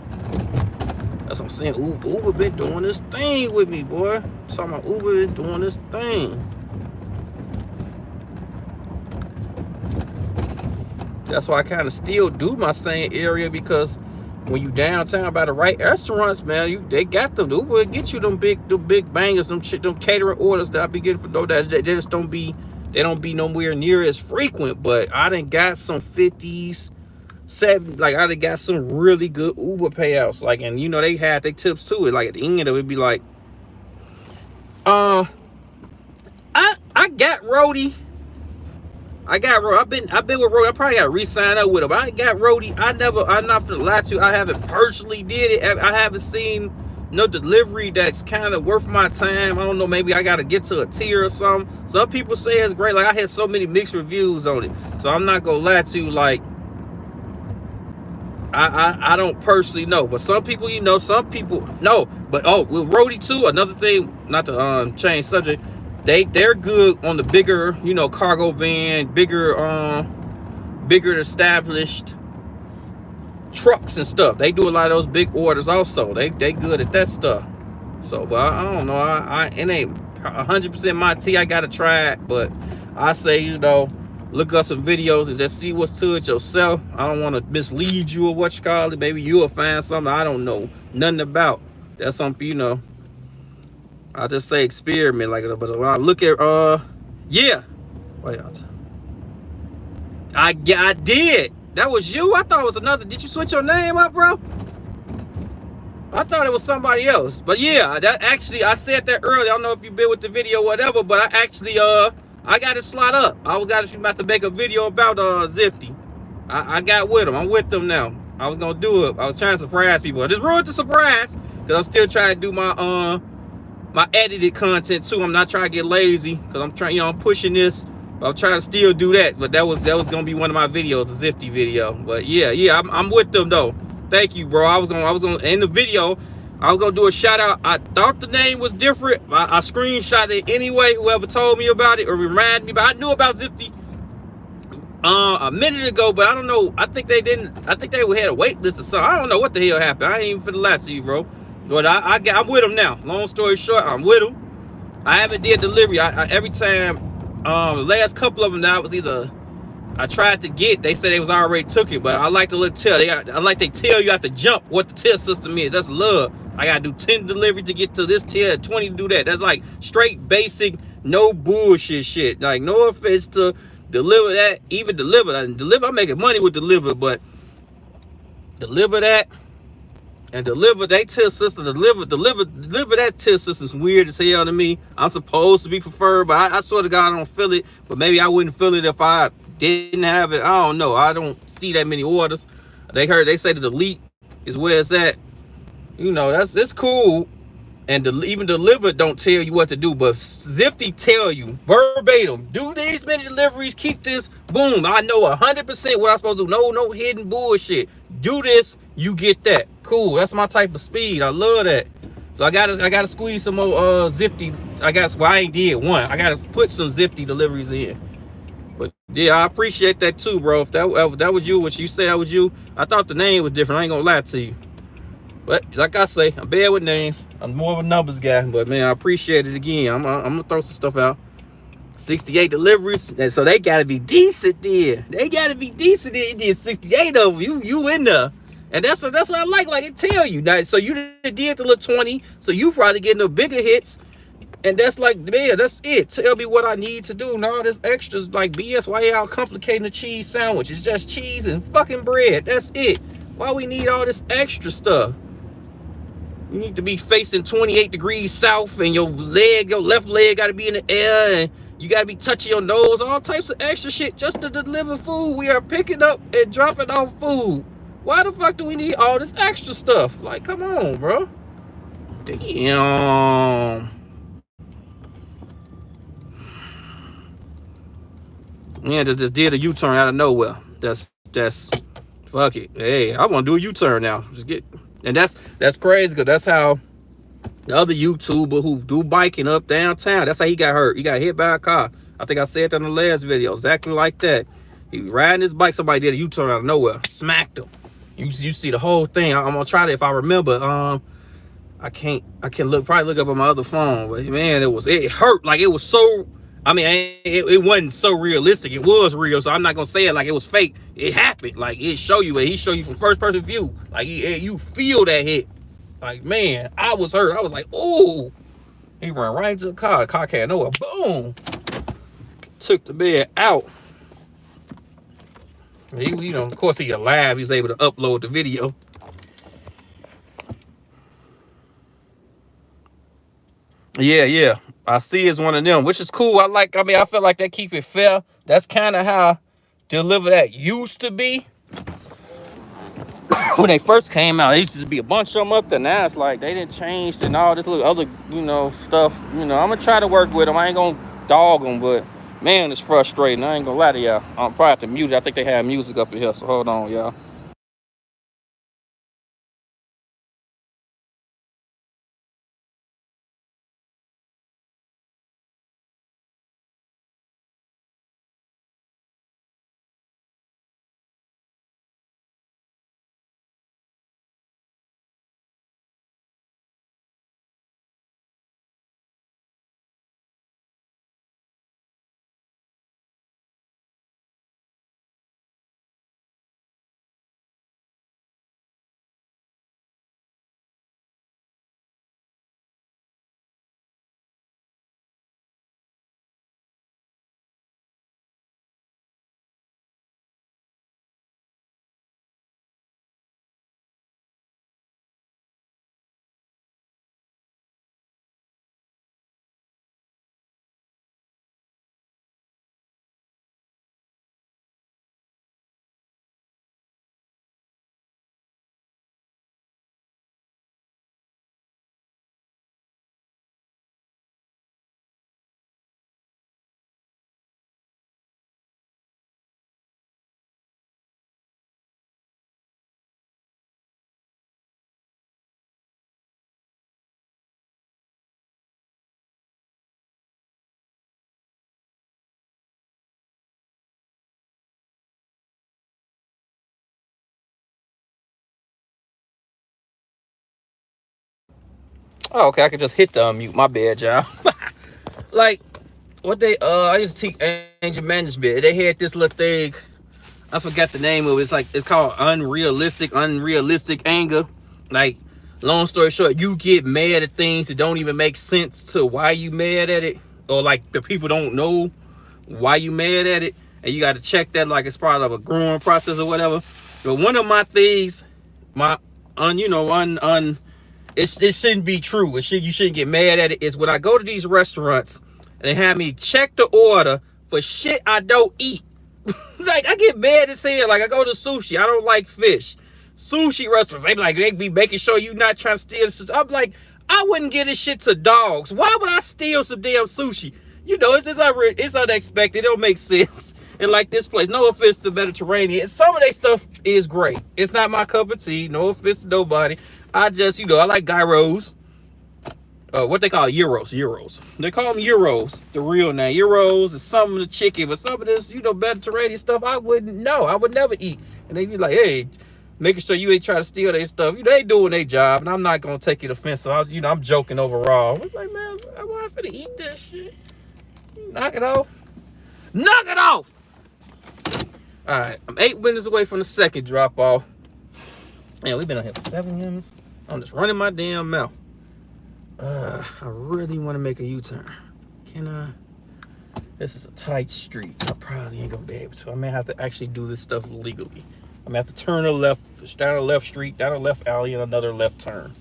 That's what I'm saying. Uber been doing this thing with me, boy. I'm talking about Uber been doing this thing. That's why I kind of still do my same area, because when you downtown by the right restaurants, man, they got them. Uber get you them big bangers, them catering orders that I be getting for Doordash. They just don't be nowhere near as frequent. But I done got some 50s. Like I done got some really good Uber payouts, like, and you know they had their tips too. Like at the end of it, be like, I got Rody. I've been with Rody. I probably got to re-sign up with him. I got Rody. I'm not gonna lie to you. I haven't personally did it. I haven't seen no delivery that's kind of worth my time. I don't know. Maybe I got to get to a tier or something. Some people say it's great. Like I had so many mixed reviews on it, so I'm not gonna lie to you. Like. I don't personally know, but some people, you know, some people know. But with Rody too, another thing, not to change subject, they're good on the bigger, you know, cargo van, bigger established trucks and stuff. They do a lot of those big orders also. They good at that stuff. So, but I don't know. It ain't 100% my tea. I gotta try it, but I say, you know, look up some videos and just see what's to it yourself. I don't want to mislead you or what you call it. Maybe you'll find something I don't know nothing about. That's something, you know. I just say experiment like it. But when I look at yeah. Wait out. I did. That was you? I thought it was another. Did you switch your name up, bro? I thought it was somebody else. But yeah, that actually, I said that earlier. I don't know if you've been with the video or whatever, but I actually I got it slot up. I was about to make a video about Zifty. I got with him. I'm with them now. I was gonna do it. I was trying to surprise people. I just ruined the surprise because I'm still trying to do my my edited content too. I'm not trying to get lazy because I'm trying, you know, I'm pushing this. But I'm trying to still do that. But that was gonna be one of my videos, a Zifty video. But yeah, I'm with them though. Thank you, bro. I was gonna end the video. I was gonna do a shout out. I thought the name was different. I screenshot it anyway. Whoever told me about it or reminded me, but I knew about Zifty a minute ago, but I don't know. I think they didn't. I think they had a wait list or something. I don't know what the hell happened. I ain't even finna lie to you, bro. But I'm with them now. Long story short, I'm with them. I haven't did delivery. Every time, the last couple of them now was either I tried to get, they said they was already took it, but I like the little tell. I like they tell you have to jump what the tier system is. That's love. I gotta do 10 delivery to get to this tier, 20 to do that. That's like straight basic, no bullshit shit. Like no offense to deliver that, even deliver. I'm making money with deliver, but deliver that and deliver that tier system, deliver that tier system's weird as hell to me. I'm supposed to be preferred, but I swear to God I don't feel it. But maybe I wouldn't feel it if I didn't have it. I don't know. I don't see that many orders. They say the delete is where it's at. You know, it's cool. And even deliver don't tell you what to do, but Zifty tell you verbatim, do these many deliveries, keep this, boom. I know 100% what I'm supposed to do. No hidden bullshit. Do this, you get that. Cool. That's my type of speed. I love that. So I gotta squeeze some more Zifty. I ain't did one. I gotta put some Zifty deliveries in. But yeah, I appreciate that too, bro. If that was you, what you said that was you, I thought the name was different. I ain't gonna lie to you. But like I say, I'm bad with names. I'm more of a numbers guy. But man, I appreciate it again. I'm gonna throw some stuff out. 68 deliveries, and so they gotta be decent there. They gotta be decent there. You did 68 of them. You in there, and that's what I like. Like it tell you now. So you did the little 20. So you probably getting the bigger hits. And that's like, man, that's it. Tell me what I need to do. And all this extras like BS. Why y'all complicating the cheese sandwich? It's just cheese and fucking bread. That's it. Why we need all this extra stuff? You need to be facing 28 degrees south, and your left leg got to be in the air, and you got to be touching your nose. All types of extra shit just to deliver food. We are picking up and dropping off food. Why the fuck do we need all this extra stuff? Like, come on, bro. Damn. Man, just did a U-turn out of nowhere. That's fuck it. Hey, I want to do a U-turn now. And that's crazy, because that's how the other YouTuber who do biking up downtown, that's how he got hurt. He got hit by a car. I think I said that in the last video. Exactly like that. He was riding his bike. Somebody did a U-turn out of nowhere, smacked him. You see the whole thing. I'm gonna try to, if I remember. I can probably look up on my other phone, but man, it hurt. Like, it was so, I mean, it wasn't so realistic. It was real, so I'm not gonna say it like it was fake. It happened. Like, he show you from first person view. Like, you feel that hit. Like, man, I was hurt. I was like, oh, he ran right into the car. The car can't nowhere. Boom, took the man out. He, of course, he alive. He's able to upload the video. Yeah. I see it's one of them, which is cool. I feel like they keep it fair. That's kind of how Deliver That used to be. When they first came out, there used to be a bunch of them up there. Now it's like they didn't change and all this little other, stuff. I'm going to try to work with them. I ain't going to dog them, but man, it's frustrating. I ain't going to lie to y'all. I'm probably have to mute it. I think they have music up in here, so hold on, y'all. Oh, okay, I can just hit the unmute. My bad, y'all. Like, what I used to teach angel management. They had this little thing. I forgot the name of it. It's called unrealistic anger. Like, long story short, you get mad at things that don't even make sense to why you mad at it, or like the people don't know why you mad at it, and you got to check that like it's part of a growing process or whatever. But one of my things, it shouldn't be true. You shouldn't get mad at it. Is when I go to these restaurants and they have me check the order for shit I don't eat. Like, I get mad as hell. Like, I go to sushi. I don't like fish. Sushi restaurants, they be making sure you not trying to steal this. I'm like, I wouldn't give this shit to dogs. Why would I steal some damn sushi? It's unexpected. It don't make sense. And like this place, no offense to Mediterranean, some of their stuff is great. It's not my cup of tea. No offense to nobody. I just, I like gyros. What they call Euros. They call them Euros. The real name. Euros is some of the chicken, but some of this, Mediterranean stuff, I wouldn't know. I would never eat. And they be like, hey, making sure you ain't trying to steal their stuff. They doing their job, and I'm not gonna take it offensive. I'm joking overall. I'm like, man, I'm not finna eat that shit. Knock it off. Knock it off. All right, I'm 8 minutes away from the second drop off. Man, we've been on here for 7 minutes. I'm just running my damn mouth. I really want to make a U-turn. Can I? This is a tight street. I probably ain't gonna be able to. I may have to actually do this stuff legally. I'm gonna have to turn a left, down a left street, down a left alley, and another left turn.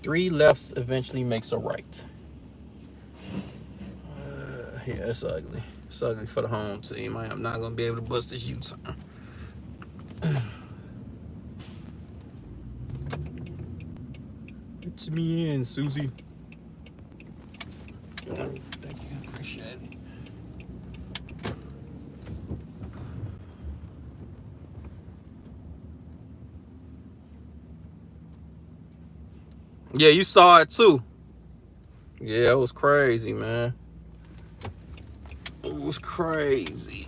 3 lefts eventually makes a right. Yeah, it's ugly. It's ugly for the home team. I am not gonna be able to bust this U-turn. Get me in, Susie. Thank you. Appreciate it. Yeah, you saw it too. Yeah, it was crazy, man. was crazy.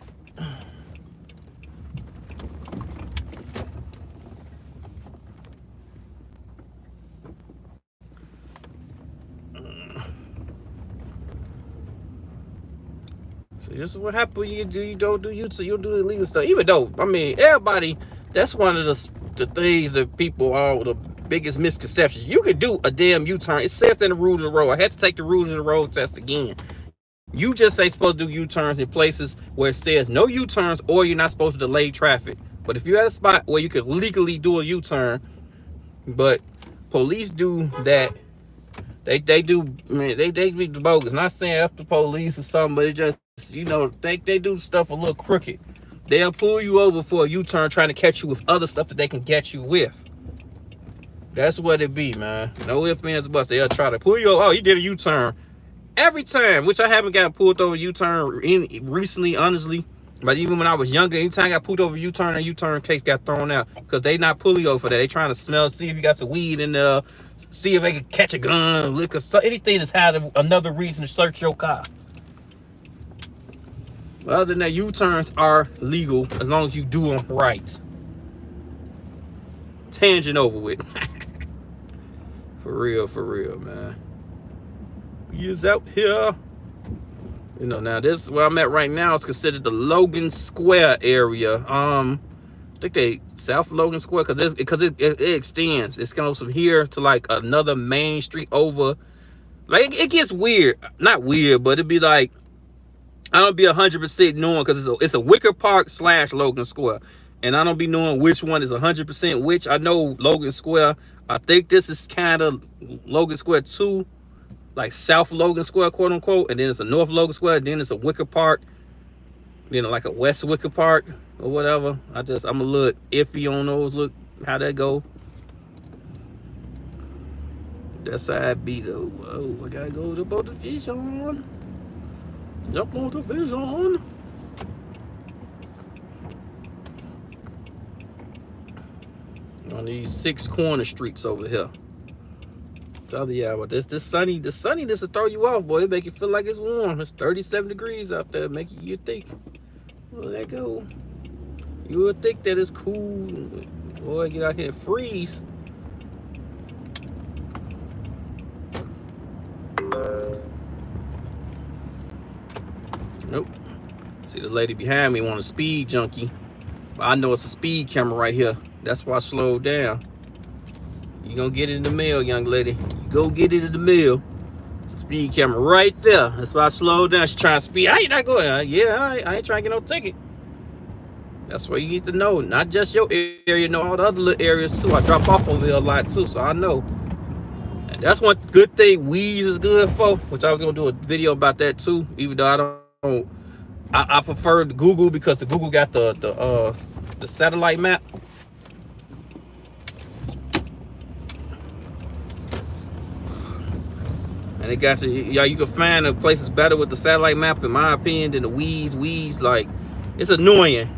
So this is what happens when you don't do YouTube. You don't do the illegal stuff. Even though, I mean, everybody, that's one of the things that people are the biggest misconceptions. You could do a damn U-turn. It says in the rules of the road. I had to take the rules of the road test again. You just ain't supposed to do U-turns in places where it says no U-turns, or you're not supposed to delay traffic. But if you're at a spot where you could legally do a U-turn, but police do that, they do, man, they be bogus. Not saying after police or something, but it just, you know, they do stuff a little crooked. They'll pull you over for a U-turn trying to catch you with other stuff that they can get you with. That's what it be, man. No ifs, ands, or buts. They'll try to pull you over. Oh, you did a U-turn. Every time, which I haven't got pulled over U-turn recently, honestly. But even when I was younger, anytime I got pulled over U-turn, a U-turn case got thrown out. Because they not pulling you over for that. They trying to smell, see if you got some weed in there, see if they can catch a gun, liquor, anything that's had another reason to search your car. But other than that, U-turns are legal as long as you do them right. Tangent over with. For real, man. He is out here. You know, now this where I'm at right now is considered the Logan Square area. I think they South Logan Square because it extends. It's goes from here to like another main street over. Like it gets weird, not weird, but it'd be like I don't be 100% knowing because it's a Wicker Park / Logan Square, and I don't be knowing which one is 100% which. I know Logan Square. I think this is kind of Logan Square 2. Like South Logan Square, quote unquote, and then it's a North Logan Square, then it's a Wicker Park, then like a West Wicker Park or whatever. I'm a little iffy on those. Look how that go. That's how I be though. Oh, I gotta go to boat the fish on. Jump on the fish on. On these 6 corner streets over here. Yeah, but the sunniness will throw you off, boy. It make you feel like it's warm. It's 37 degrees out there, make you think, well, let go. You would think that it's cool. Boy, get out here and freeze. Nope. See the lady behind me want a speed junkie, but I know it's a speed camera right here. That's why I slowed down. You gonna get it in the mail, young lady. You go get it in the mail. Speed camera right there. That's why I slowed down. She's trying to speed. How you not going? Yeah, I ain't trying to get no ticket. That's what you need to know. Not just your area, know all the other little areas too. I drop off over there a lot too, so I know. And that's one good thing Weeze is good for, which I was gonna do a video about that too. Even though I don't, I prefer the Google because the Google got the satellite map. And it got you can find the places better with the satellite map, in my opinion, than the Weeze. Like, it's annoying.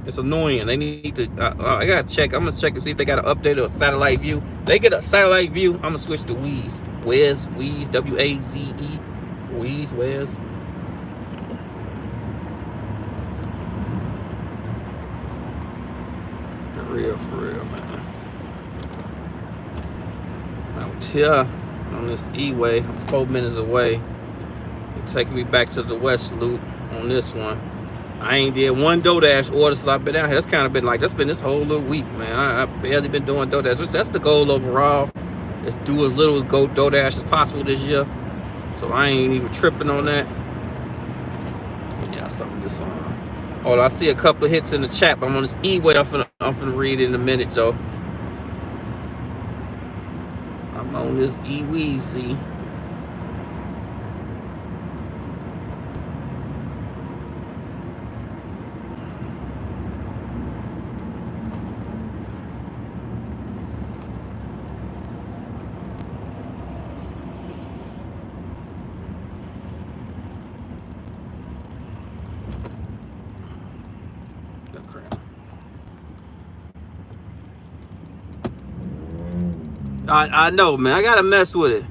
It's annoying. They need to. I gotta check. I'm gonna check and see if they got an update or a satellite view. They get a satellite view. I'm gonna switch to Weeze. Weeze, W-A-Z-E. Weeze, Wes. For real, man. Out here on this E-way, I'm 4 minutes away. It taking me back to the West Loop on this one. I ain't did one Doordash order since I've been out here. That's kind of been like, that's been this whole little week, man. I barely been doing Doordash. That's the goal overall, is do as little Doordash as possible this year. So I ain't even tripping on that. Yeah, something this on. Hold on, I see a couple of hits in the chat, but I'm on this E-way. I'm finna read it in a minute, Joe. I'm on this E-Weeze, see. I know, man. I gotta mess with it.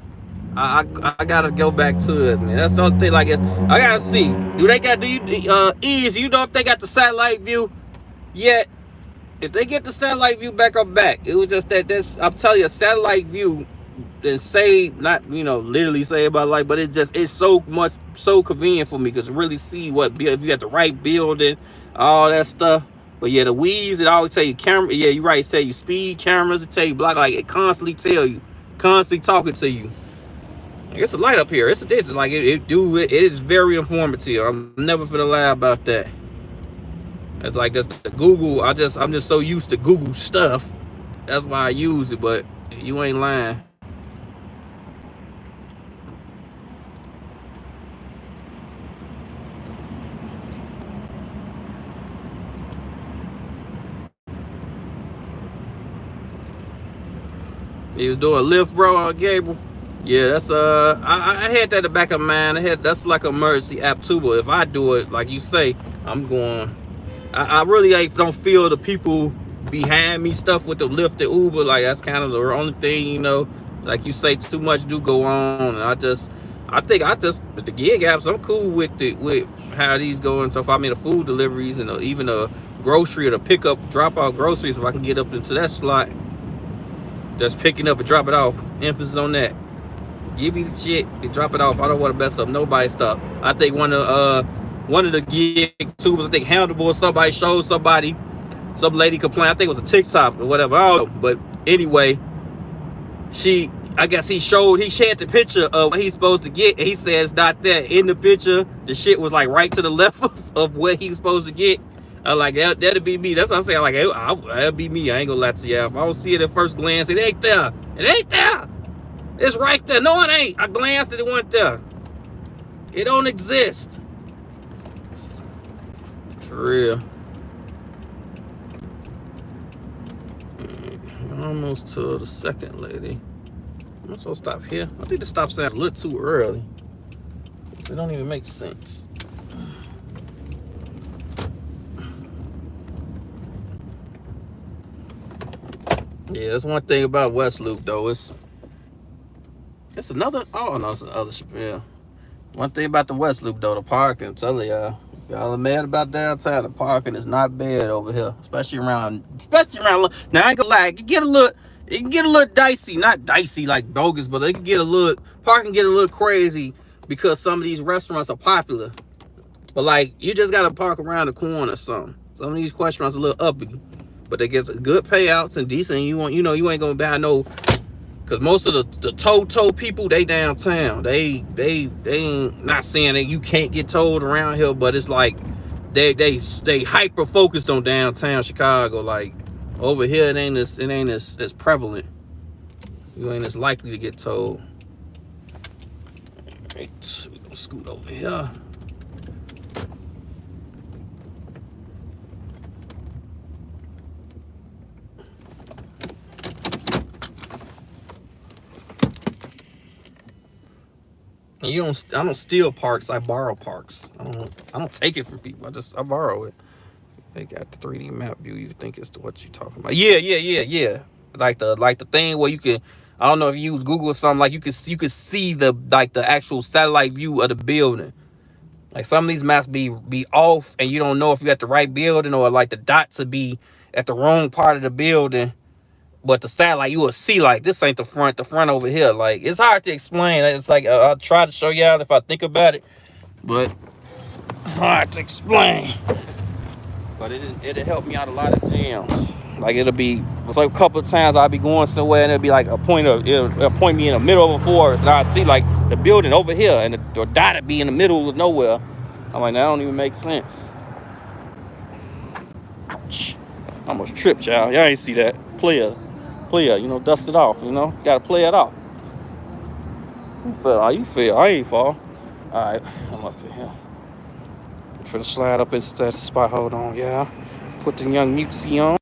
I gotta go back to it, man. That's the only thing. Like, if I gotta see, do you ease? You know if they got the satellite view yet? If they get the satellite view back up back, it was just that this. I'm telling you, a satellite view and say not literally save my life, but it's so convenient for me because really see what if you got the right building, all that stuff. But yeah, the weeds, it always tell you camera. Yeah, you right. It tell you speed, cameras. It tell you block. Like it constantly tell you, constantly talking to you. Like, it's a light up here. It's like it is very informative. I'm never gonna lie about that. It's like just Google. I'm just so used to Google stuff. That's why I use it. But you ain't lying. He was doing a lift, bro, on Gable. Yeah, that's I had that in the back of mind. That's like an emergency app too. But if I do it, like you say, I'm going. I really don't feel the people behind me stuff with the Lyft and Uber. Like that's kind of the only thing, Like you say, too much do go on. And I think the gig apps. I'm cool with how these going. So if I'm in the food deliveries and even a grocery or the pickup, drop off groceries, if I can get up into that slot, just picking up and drop it off. Emphasis on that. Give me the shit and drop it off. I don't want to mess up nobody's stuff. I think one of the gig tubers, I think Handleable or somebody showed somebody, some lady complained. I think it was a TikTok or whatever. I don't know. But anyway, I guess he shared the picture of what he's supposed to get, and he said it's not there. In the picture, the shit was like right to the left of what he was supposed to get. I like that'd be me. That's what I'm saying. Like that'd be me. I ain't gonna lie to you. If I don't see it at first glance, it ain't there. It ain't there. It's right there. No, it ain't. I glanced at it, went there. It don't exist. For real. Almost to the second lady. I'm supposed to stop here. I think the stop sign's a little too early. It don't even make sense. Yeah, that's one thing about West Loop though. It's another. Oh no, it's another. Yeah. One thing about the West Loop though, the parking. I'm telling y'all, if y'all are mad about downtown, the parking is not bad over here, especially around. Now I ain't gonna lie, it can get a little dicey. Not dicey like bogus, but it can get a little parking get a little crazy because some of these restaurants are popular. But like, you just gotta park around the corner or something. Some of these restaurants are a little uppity, but they get good payouts and decent. And you ain't gonna buy no. Cause most of the tow people, they downtown. They ain't not saying that you can't get towed around here, but it's like they hyper focused on downtown Chicago. Like over here, it ain't as prevalent. You ain't as likely to get towed. Right, we gonna scoot over here. And I don't steal parks. I borrow parks. I don't take it from people. I borrow it. They got the 3D map view. You think it's what you talking about? Yeah. Like the thing where you can. I don't know if you use Google or something. Like you could see the actual satellite view of the building. Like some of these maps be off, and you don't know if you got the right building, or like the dots would be at the wrong part of the building. But the satellite, you will see like this ain't the front. The front over here. Like it's hard to explain. It's like I'll try to show y'all if I think about it, but it's hard to explain. But it'll help me out a lot of jams. Like it's like a couple of times I'll be going somewhere and it'll be like it'll point me in the middle of a forest, and I'll see like the building over here and the dot be in the middle of nowhere. I'm like, that don't even make sense. Ouch. I almost tripped, y'all. Y'all ain't see that. Player, dust it off, gotta play it off. You feel, I ain't fall. Alright, I'm up here. For the slide up into that spot, hold on, yeah. Put the young mutesy on.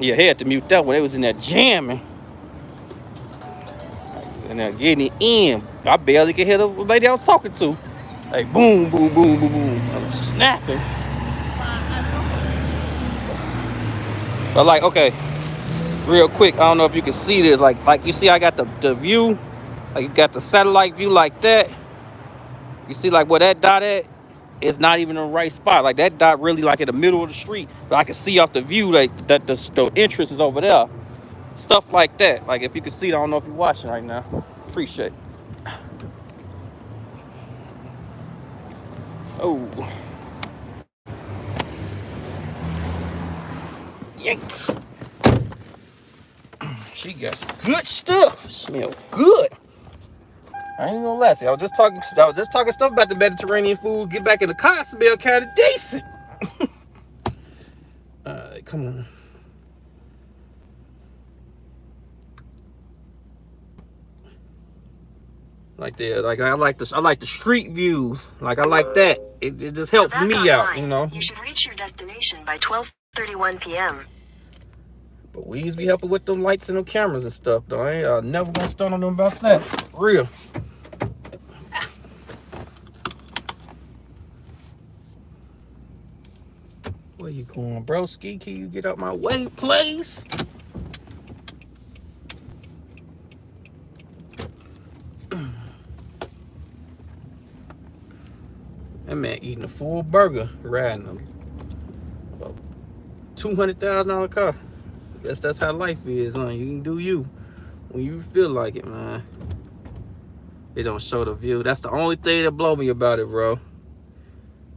Yeah, had to mute that one. They was in there jamming. And they're getting it in. I barely could hear the lady I was talking to. Like boom, boom, boom, boom, boom. I was snapping. But like, okay, real quick, I don't know if you can see this. Like you see, I got the view. Like you got the satellite view like that. You see like where that dot at? It's not even in the right spot. Like that dot really like in the middle of the street. But I can see off the view like that the entrance is over there. Stuff like that. Like if you can see it, I don't know if you're watching right now. Appreciate it. Oh. Yank. She got some good stuff. Smell good. I ain't gonna lie. See, I was just talking stuff about the Mediterranean food. Get back in the car, smell kind of decent. Alright, come on. Like that. Like I like the street views. Like I like that. It just helps me out, you know. You should reach your destination by 12:31 p.m. But we's be helping with them lights and them cameras and stuff, though. I ain't never gonna stun on them about that. Real. Where you going, broski? Can you get out my way, please? That man eating a full burger, riding a $200,000 car. Guess that's how life is, huh? You can do you when you feel like it, man. It don't show the view. That's the only thing that blow me about it, bro.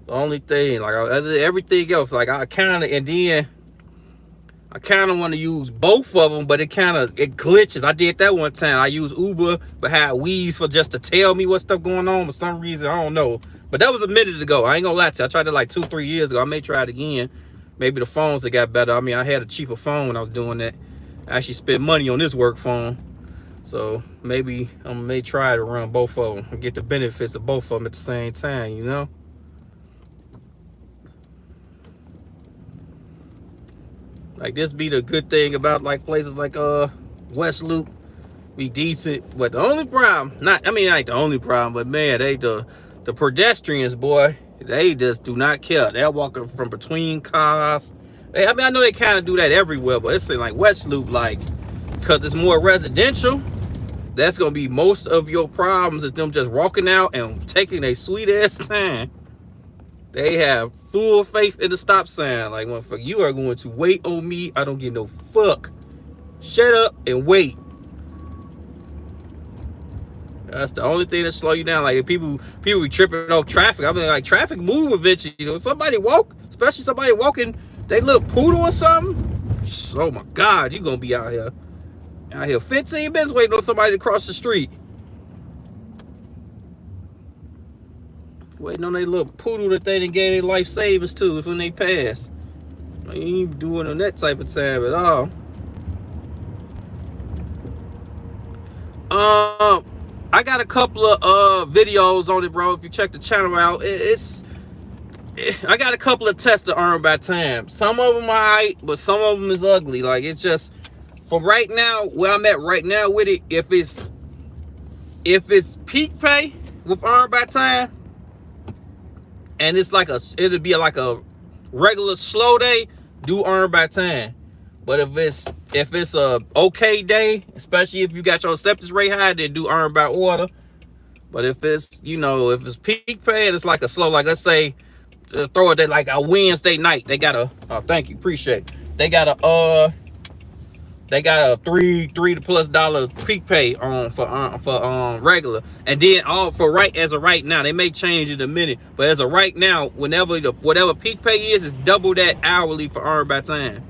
The only thing, like other than everything else, like I kind of want to use both of them, but it glitches. I did that one time. I used Uber, but had Weez for just to tell me what stuff going on for some reason. I don't know. But that was a minute ago. I ain't gonna lie to you. I tried it like 2-3 years ago. I may try it again. Maybe the phones that got better. I mean, I had a cheaper phone when I was doing that. I actually spent money on this work phone. So maybe I may try to run both of them and get the benefits of both of them at the same time, you know? Like this be the good thing about like places like West Loop, be decent. But the only problem, ain't the only problem, but man, the pedestrians, boy, they just do not care. They're walking from between cars. I know they kind of do that everywhere, but it's in like West Loop, like, because it's more residential. That's gonna be most of your problems is them just walking out and taking a sweet ass time. They have full faith in the stop sign. Like, motherfucker, you are going to wait on me. I don't give no fuck. Shut up and wait. That's the only thing that slow you down. Like, if people be tripping off traffic. I mean, like, traffic move eventually. You know, somebody walk, especially somebody walking, they look poodle or something. Oh my God, you gonna be out here 15 minutes waiting on somebody to cross the street. Waiting on their little poodle that they didn't get their life savings to when they pass. I ain't doing on that type of time at all. I got a couple of videos on it, bro. If you check the channel out, I got a couple of tests to earn by time. Some of them are alright, but some of them is ugly. Like, it's just for right now, where I'm at right now with it. If it's peak pay with earn by time, and it's like it'll be like a regular slow day, do earn by time. But if it's a okay day, especially if you got your acceptance rate high, then do earn by order. But if it's peak pay and it's like a slow, like let's say throw it at like a Wednesday night, they got a thank you, appreciate it. They got a $3+ peak pay for regular, and then as of right now, they may change in a minute, but as of right now, whatever peak pay is double that hourly for earn by time.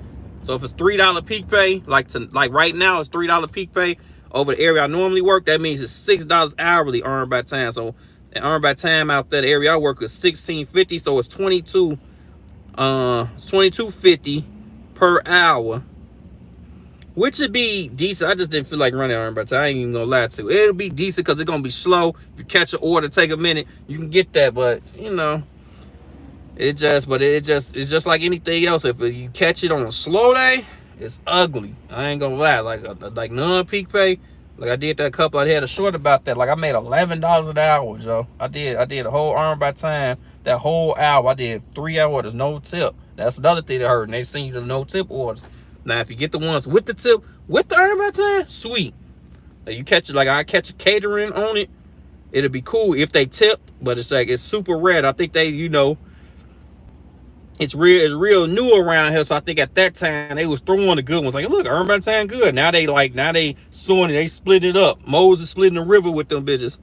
So if it's $3 peak pay, like right now it's $3 peak pay over the area I normally work, that means it's $6 hourly earned by time. So earned by time out there, the area I work is $16.50, so it's $22.50 per hour, which would be decent. I just didn't feel like running earned by time. I ain't even gonna lie to you. It'll be decent because it's gonna be slow. If you catch an order, take a minute, you can get that. But you know, it's just like anything else. If you catch it on a slow day, It's ugly. I ain't gonna lie. Like non-peak pay. Like I did that couple. I had a short about that. Like I made $11 an hour, Joe. I did a whole earn by time. That whole hour I did 3 hours, no tip. That's another thing that hurt. And they send you the no tip orders. Now if you get the ones with the tip, with the earn by time, sweet. Like you catch it. Like I catch a catering on it. It'll be cool if they tip, but it's like it's super rare. I think they, it's real new around here. So I think at that time they was throwing the good ones. Like, look, earn by time good. Now they sewing it, they split it up. Moses splitting the river with them bitches.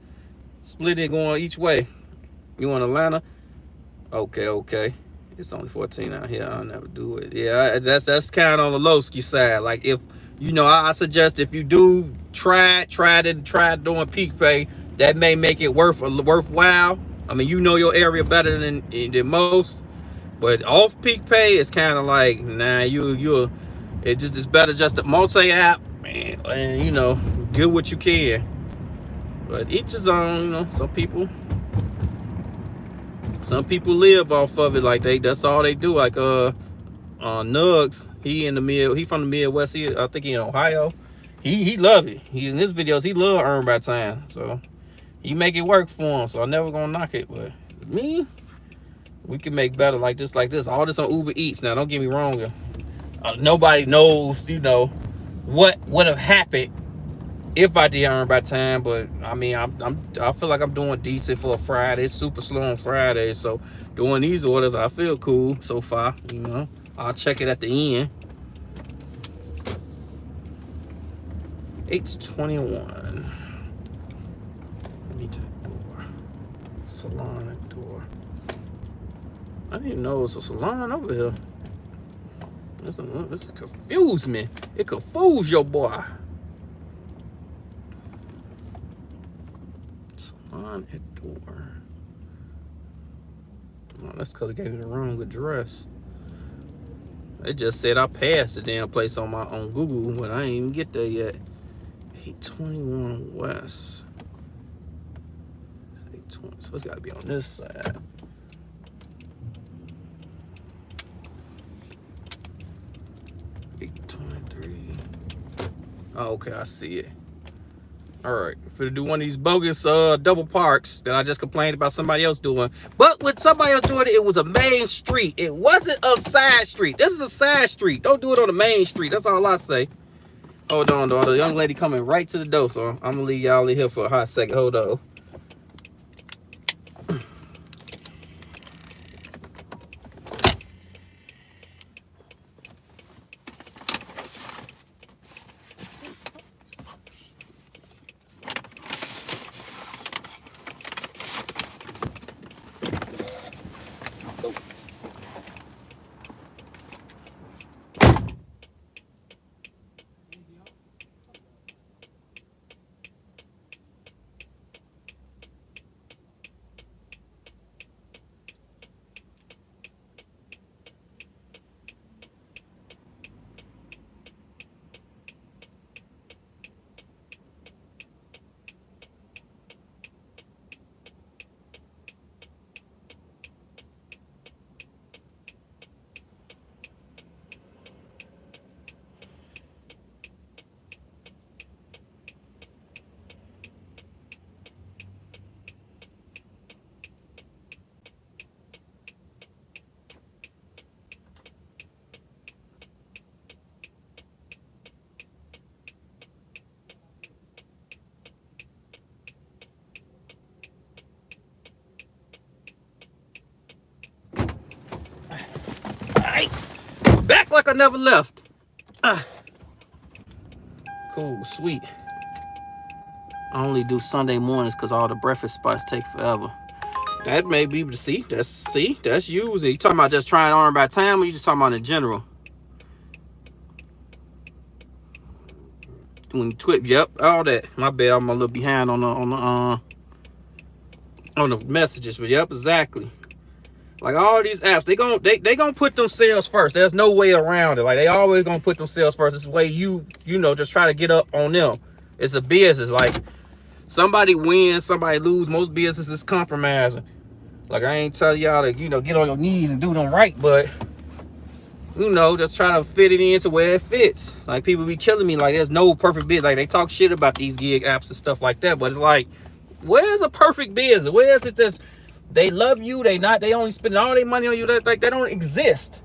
Split it going each way. You in Atlanta? Okay. It's only 14 out here. I'll never do it. Yeah, that's kind of on the low-ski side. Like if I suggest if you do try doing peak pay, that may make it worthwhile. I mean, your area better than most. But off peak pay is kind of like, nah, it's better just a multi-app and get what you can. But each his own, some people live off of it, like that's all they do. Like Nugs, he from the Midwest. I think he in Ohio. He love it. He in his videos, he love earn by time. So he make it work for him. So I'm never gonna knock it. But me, we can make better like this. All this on Uber Eats. Now, don't get me wrong. Nobody knows, what would have happened if I did earn by time. But I mean, I feel like I'm doing decent for a Friday. It's super slow on Friday, so doing these orders, I feel cool so far. I'll check it at the end. 8:21. Let me take door. Salon at door. I didn't even know it was a salon over here. This confused me. It confused your boy. Salon at door. Oh, that's because it gave me the wrong address. It just said I passed the damn place on Google, but I ain't even get there yet. 821 West. 820, so it's got to be on this side. Oh, okay, I see it. All right, for to do one of these bogus double parks that I just complained about somebody else doing. But when somebody else doing it, it was a main street. It wasn't a side street. This is a side street. Don't do it on the main street. That's all I say. Hold on, though. The young lady coming right to the door, so I'm gonna leave y'all in here for a hot second. Hold on. Back like I never left. Cool, sweet. I only do Sunday mornings because all the breakfast spots take forever. That may be, that's usually. You talking about just trying to earn by time, or you just talking about in general? When you twit, yep, all that. My bad, I'm a little behind on the messages, but yep, exactly. Like all these apps, they gonna put themselves first. There's no way around it. Like they always gonna put themselves first. It's the way you just try to get up on them. It's a business. Like somebody wins, somebody lose. Most businesses compromising. Like I ain't telling y'all to get on your knees and do them right, but you know, just try to fit it into where it fits. Like people be killing me like there's no perfect business. Like they talk shit about these gig apps and stuff like that, but it's like, where's a perfect business? Where is it just they love you, they only spend all their money on you? That's like they don't exist.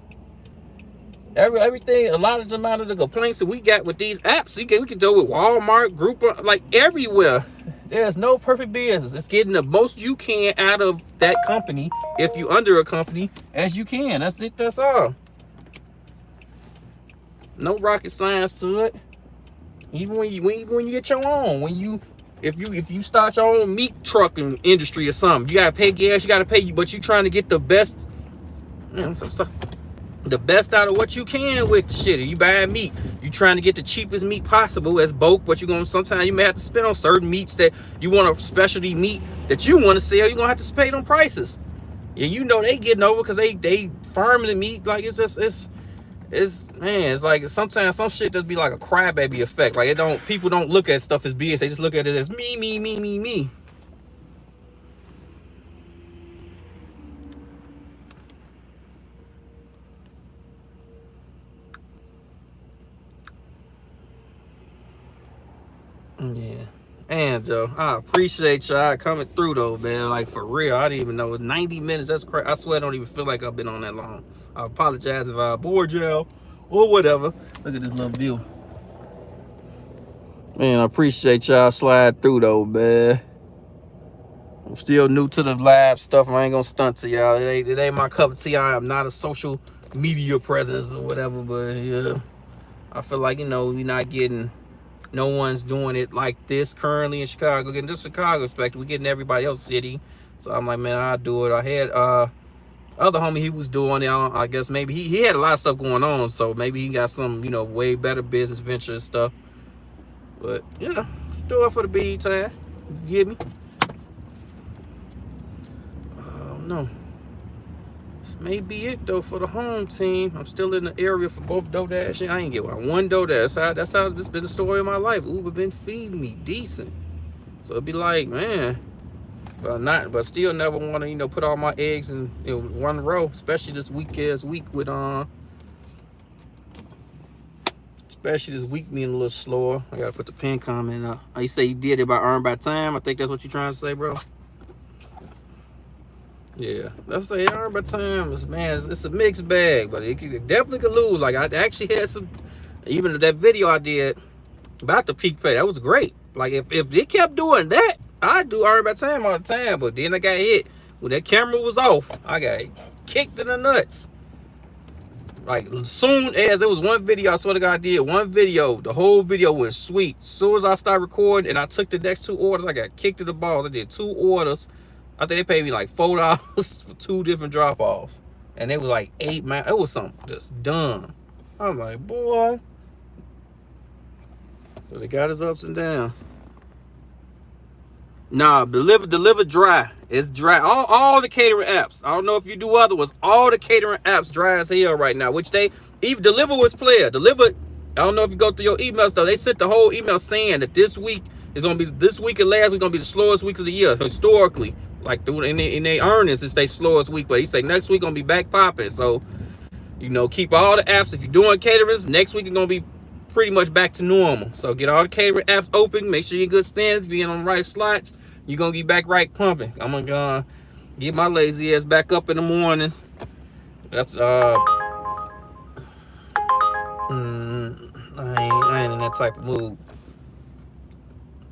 Everything, a lot of the amount of the complaints that we got with these apps, we can do with Walmart, Group, like everywhere. There's no perfect business. It's getting the most you can out of that company, if you under a company, as you can. That's it. That's all. No rocket science to it. Even when you get your own, if you start your own meat trucking industry or something, you gotta pay gas, you gotta pay, but you trying to get the best, you know, the best out of what you can with the shit. You buy meat, you trying to get the cheapest meat possible as bulk, but you're gonna sometimes you may have to spend on certain meats that you want a specialty meat that you want to sell. You're gonna have to pay them prices. And you know they getting over because they farming the meat. Like it's man, it's like sometimes some shit just be like a crybaby effect. Like people don't look at stuff as business. They just look at it as me. Yeah. And Joe, I appreciate y'all coming through though, man. Like for real, I didn't even know it was 90 minutes. That's crazy. I swear I don't even feel like I've been on that long. I apologize if I bored y'all or whatever. Look at this little view. Man, I appreciate y'all slide through though, man. I'm still new to the live stuff. I ain't gonna stunt to y'all. It ain't my cup of tea. I am not a social media presence or whatever, but yeah. I feel like, you know, we're not getting, no one's doing it like this currently in Chicago. Getting this Chicago perspective, we're getting everybody else city. So I'm like, man, I'll do it. I had other homie, he was doing it. I guess maybe he had a lot of stuff going on, so maybe he got some, you know, way better business venture and stuff. But yeah, let's do it for the BE time. You get me? Oh no. This may be it though for the home team. I'm still in the area for both Doordash. I ain't get one Doordash. That's how it's been the story of my life. Uber been feeding me decent. So it'd be like, man, but still never want to, you know, put all my eggs in, you know, one row, especially this week with especially this week being a little slower. I gotta put the pin comment up. Oh, you say you did it by earn by time? I think that's what you're trying to say, bro. Yeah, let's say earn by time is, man, it's a mixed bag, but it definitely could lose. Like I actually had some, even that video I did about the peak pay, that was great. Like if it kept doing that, I'd do earn by time all the time. But then I got hit when that camera was off. I got kicked in the nuts. Like soon as there was one video, I swear to God, I did one video. The whole video was sweet. As soon as I started recording and I took the next 2 orders, I got kicked in the balls. I did 2 orders. I think they paid me like $4 for 2 different drop-offs. And it was like 8 man. It was something just dumb. I'm like, boy. But it got his ups and downs. Nah, deliver dry. It's dry. All the catering apps. I don't know if you do other ones. All the catering apps dry as hell right now. Which they even Deliver was player. Deliver. I don't know if you go through your email stuff. They sent the whole email saying that this week is gonna be, this week and last week gonna be the slowest weeks of the year historically. Like in their earnings, it's their slowest week. But he say next week gonna be back popping. So, you know, keep all the apps. If you're doing caterings, next week is gonna be pretty much back to normal. So get all the catering apps open. Make sure you're in good standards, being on the right slots. You're gonna be back right pumping. I'm gonna get my lazy ass back up in the mornings. That's I ain't in that type of mood.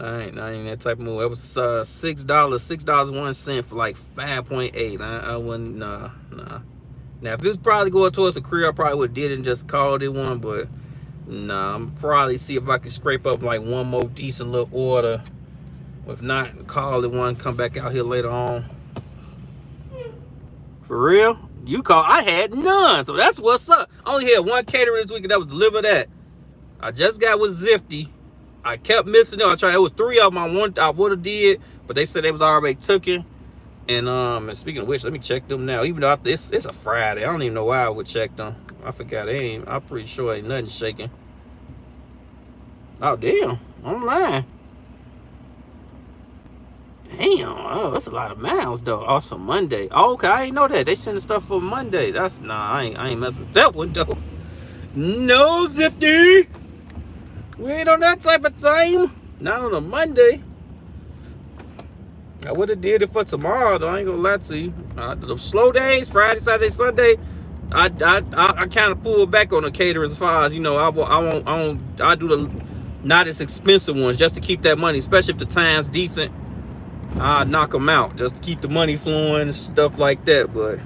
I ain't in that type of mood. It was $6.01 for like 5.8. I wouldn't, nah. Now if it was probably going towards the career, I probably would have did it and just called it one, but nah, I'm probably see if I can scrape up like one more decent little order. If not, call it one, come back out here later on. For real? You call, I had none, so that's what's up. I only had one caterer this week and that was Deliver That. I just got with Zifty. I kept missing them. I tried, it was 3 of them I would have did, but they said they was already taken. And speaking of which, let me check them now. Even though it's a Friday, I don't even know why I would check them. I forgot. I'm pretty sure ain't nothing shaking. Oh damn, I'm lying. Damn, oh, that's a lot of miles though. Oh, it's for Monday. Oh, okay, I ain't know that. They sending stuff for Monday. That's nah, I ain't messing with that one though. No, Zifty. We ain't on that type of time. Not on a Monday. I would have did it for tomorrow though. I ain't gonna lie to you. The slow days, Friday, Saturday, Sunday. I kind of pull back on the catering as far as I do the not as expensive ones just to keep that money, especially if the time's decent. I knock them out just to keep the money flowing and stuff like that. But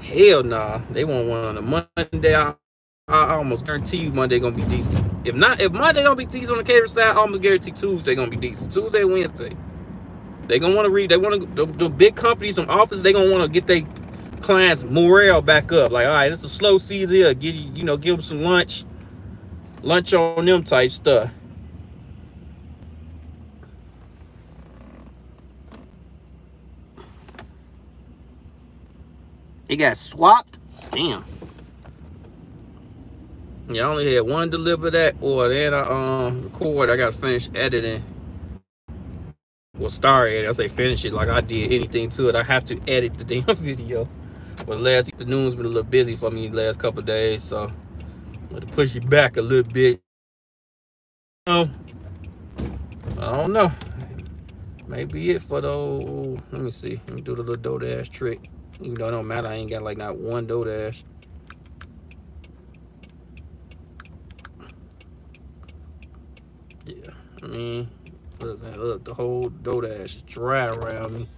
hell nah, they want one on a Monday. I almost guarantee you Monday gonna be decent. If Monday don't be decent on the catering side, I almost guarantee Tuesday gonna be decent. Tuesday, Wednesday, they gonna want to read. They want to the big companies, some offices. They gonna want to get their clients' morale back up. Like, all right, it's a slow season here. Give them some lunch on them type stuff. It got swapped. Damn. Yeah, I only had one deliver that order, and I record. I gotta finish editing. Well, start editing. I say finish it like I did anything to it. I have to edit the damn video. But last afternoon's been a little busy for me the last couple of days, so I'm gonna push it back a little bit. I don't know. Maybe it for the. Let me see. Let me do the little Doordash trick. Even though it don't matter, I ain't got like not one Doordash. Yeah, I mean, look, the whole Doordash is dry around me.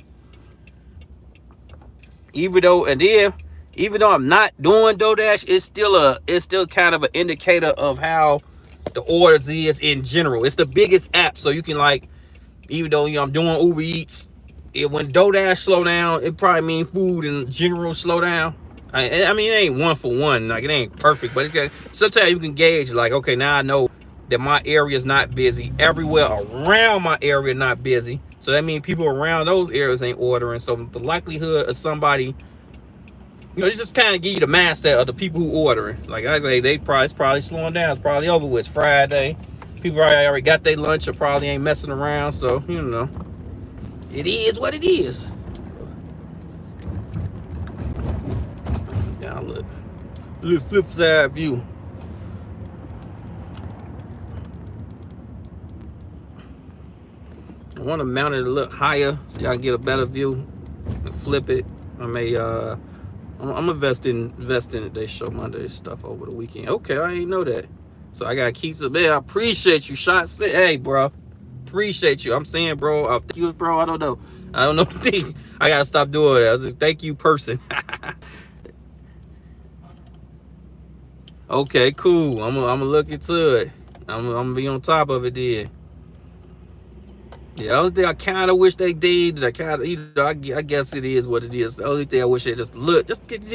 Even though I'm not doing Doordash, it's still kind of an indicator of how the orders is in general. It's the biggest app, so you can like, even though I'm doing Uber Eats, when Doordash slow down, it probably mean food in general slow down. I mean, it ain't one for one, like it ain't perfect, but sometimes you can gauge like, okay, now I know that my area is not busy. Everywhere around my area not busy, so that means people around those areas ain't ordering. So the likelihood of somebody, it just kind of give you the mindset of the people who ordering. Like it's probably slowing down. It's probably over with. It's Friday. People already got their lunch or probably ain't messing around. So it is what it is. Yeah, look, little flip side view. I want to mount it a little higher so y'all get a better view and flip it. I may I'm investing it. They show Monday stuff over the weekend. Okay, I ain't know that. So I gotta keep some. Man, I appreciate you, shots. Hey, bro, appreciate you. I'm saying, bro, thank you, bro. I don't know I gotta stop doing that. I was like, thank you, person. Okay, cool. I'm gonna look into it. I'm gonna be on top of it then. Yeah, the only thing I kind of wish they did, I guess it is what it is. The only thing I wish they just be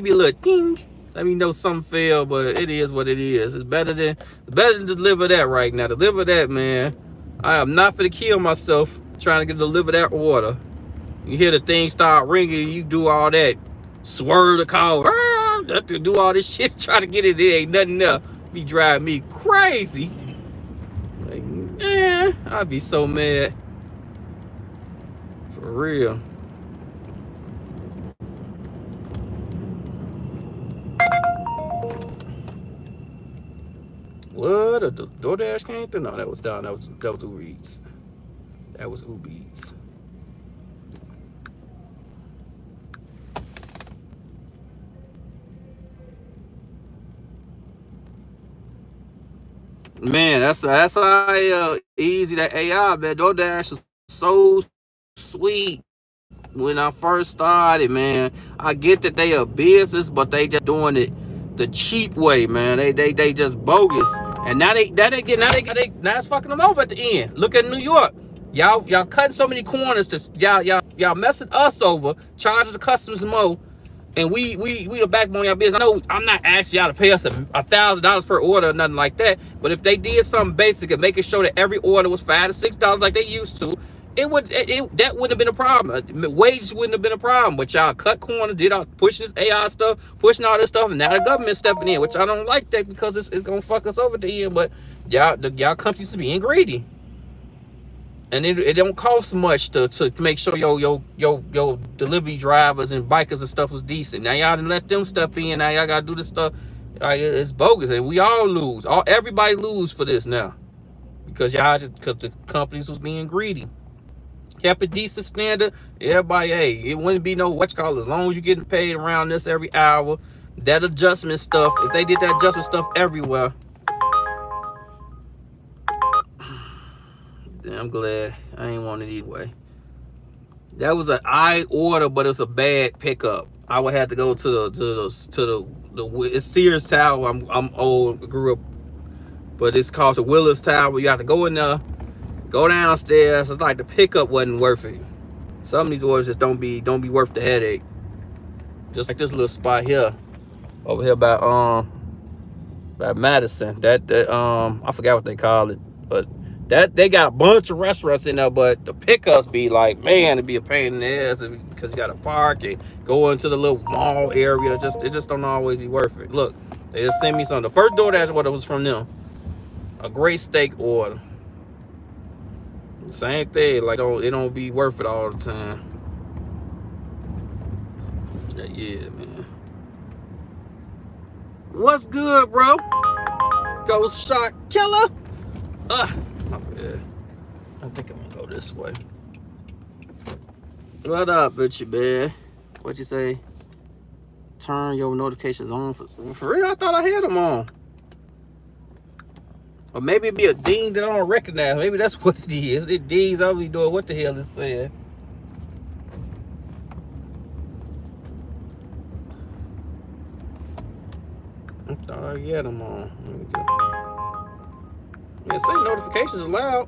a little ding. Let me know something failed, but it is what it is. It's better than deliver that right now. Deliver that, man. I am not for to kill myself trying to deliver that order. You hear the thing start ringing, you do all that, swerve the car, do all this shit, try to get it there. Ain't nothing there. Be driving me crazy. Like, I'd be so mad. For real. What? The Doordash came through? No, that was down. That was Uber Eats. That was Uber Eats. Man, that's how easy that AI, man. Doordash is so sweet. When I first started, man, I get that they are business, but they just doing it the cheap way, man. They just bogus, and now it's fucking them over at the end. Look at New York, y'all cutting so many corners to y'all messing us over, charging the customers more, and we the backbone of y'all business. I know I'm not asking y'all to pay us $1,000 per order or nothing like that, but if they did something basic and making sure that every order was $5 to $6 like they used to, that wouldn't have been a problem. Wages wouldn't have been a problem. But y'all cut corners, did all pushing this AI stuff, pushing all this stuff, and now the government stepping in, which I don't like that because it's gonna fuck us over at the end. But y'all companies are being greedy. And it don't cost much to make sure your delivery drivers and bikers and stuff was decent. Now y'all didn't let them step in. Now y'all gotta do this stuff. Like, it's bogus, and we all lose. Everybody lose for this now because because the companies was being greedy. Kept a decent standard. Everybody, hey, it wouldn't be no what you call it, as long as you're getting paid around this every hour. That adjustment stuff, if they did that adjustment stuff everywhere, then I'm glad I ain't want it anyway. That was an I order, but it's a bad pickup. I would have to go to the it's Sears Tower. I'm old, grew up, but it's called the Willis Tower. You have to go in there, go downstairs. It's like the pickup wasn't worth it. Some of these orders just don't be worth the headache. Just like this little spot here, over here by Madison. That I forgot what they call it, but that they got a bunch of restaurants in there. But the pickups be like, man, it'd be a pain in the ass because you got to park and go into the little mall area. It just don't always be worth it. Look, they just sent me something. The first Doordash order was from them. A great steak order. Same thing, like it don't be worth it all the time. Yeah, man. What's good, bro? Ghost shot killer. My bad. I think I'm gonna go this way. What up, bitchy man? What you say? Turn your notifications on for real. I thought I had them on. Or maybe it'd be a ding that I don't recognize. Maybe that's what it is. It dings. I'll be doing what the hell it's saying. I thought I had them on. Let me go. Yeah, say notifications allowed.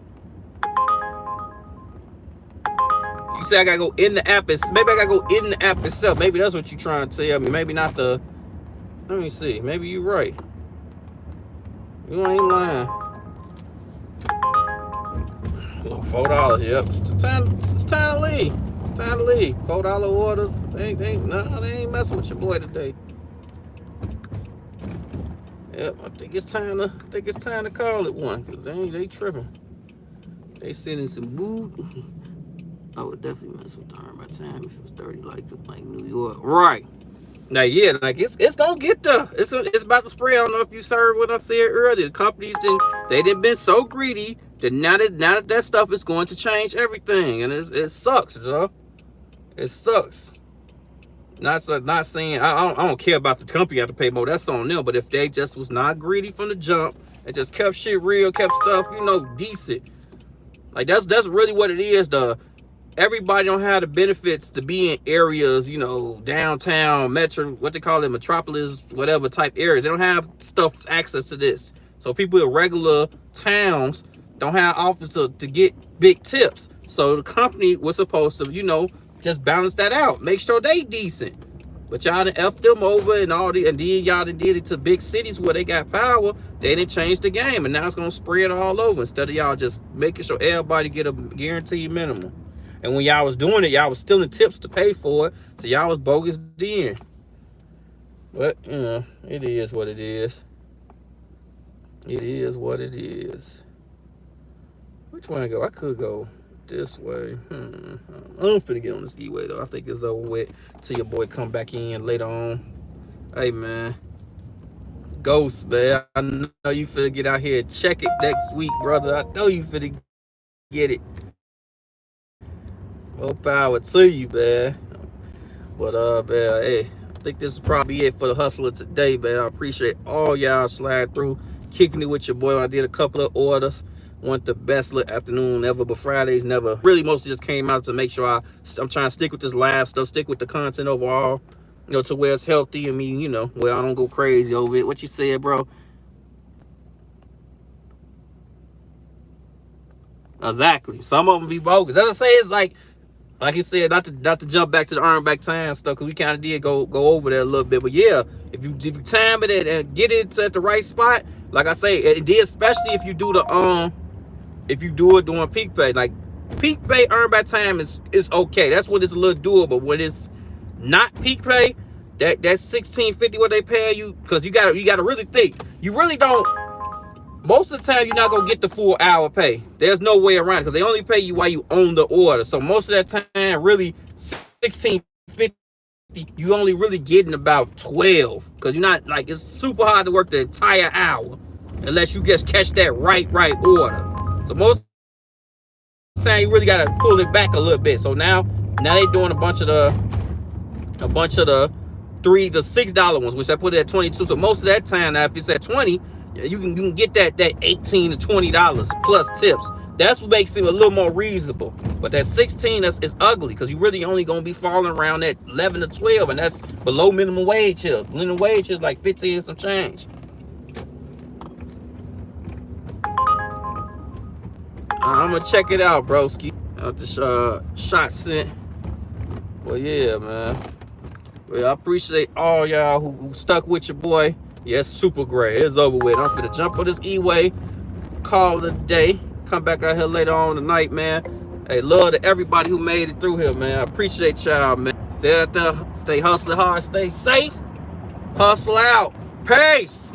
You say I gotta go in the app. Maybe I gotta go in the app itself. Maybe that's what you're trying to tell me. Maybe not the. Let me see. Maybe you're right. You ain't lying. Look, $4. Yep. It's time to leave. It's time to leave. $4 orders. They ain't messing with your boy today. Yep. I think it's time to call it one because they tripping. They sending some mood. I would definitely mess with the arm by time if it was 30 like New York. Right. Now, yeah, like it's gonna get there. It's about to spray. I don't know if you heard what I said earlier. The companies didn't been so greedy that now that stuff is going to change everything, and it sucks, yo. It sucks. Not saying I don't care about the company have to pay more. That's on them. But if they just was not greedy from the jump and just kept shit real, kept stuff decent, like that's really what it is. Everybody don't have the benefits to be in areas, downtown, metro, what they call it, metropolis, whatever type areas. They don't have access to this. So people in regular towns don't have offers to get big tips. So the company was supposed to, just balance that out. Make sure they decent. But y'all done F them over and then y'all done did it to big cities where they got power. They didn't change the game. And now it's going to spread all over instead of y'all just making sure everybody get a guaranteed minimum. And when y'all was doing it, y'all was stealing tips to pay for it. So y'all was bogus then. But, it is what it is. It is what it is. Which one I go? I could go this way. I'm finna get on this E-way, though. I think it's over with till your boy come back in later on. Hey, man. Ghost, man. I know you finna get out here and check it next week, brother. I know you finna get it. More power to you, man. But man, hey, I think this is probably it for the hustler today, man. I appreciate all y'all sliding through, kicking it with your boy. I did a couple of orders. Want the best afternoon ever, but Fridays never. Really, mostly just came out to make sure I'm trying to stick with this live stuff, stick with the content overall, to where it's healthy and me, where I don't go crazy over it. What you said, bro? Exactly. Some of them be bogus. As I say, it's like he said, not to jump back to the earn back time stuff, because we kind of did go over there a little bit. But yeah, if you time it and get it at the right spot, like I say, it did, especially if you do if you do it during peak pay. Like peak pay earn back time is okay. That's when it's a little doable. When it's not peak pay, that's $16.50 what they pay you, because you gotta really think. You really don't. most of the time you're not gonna get the full hour pay. There's no way around it because they only pay you while you own the order. So most of that time, really $16.50, you only really getting about 12 because you're not like it's super hard to work the entire hour unless you just catch that right order. So most of the time you really gotta pull it back a little bit. So now they doing a bunch of the $3 to $6 ones, which I put it at 22. So most of that time now, if it's at 20, you can get that $18 to $20 plus tips. That's what makes it a little more reasonable. But that 16, is ugly because you really only gonna be falling around that 11 to 12, and that's below minimum wage here. Minimum wage is like 15 and some change. I'm gonna check it out, broski. Out the shot sent. Well, yeah, man. Well, I appreciate all y'all who stuck with your boy. Yeah, it's super great. It's over with. I'm finna jump on this E-way, call it a day. Come back out here later on tonight, man. Hey, love to everybody who made it through here, man. I appreciate y'all, man. Stay out there, stay hustling hard, stay safe. Hustle out. Peace.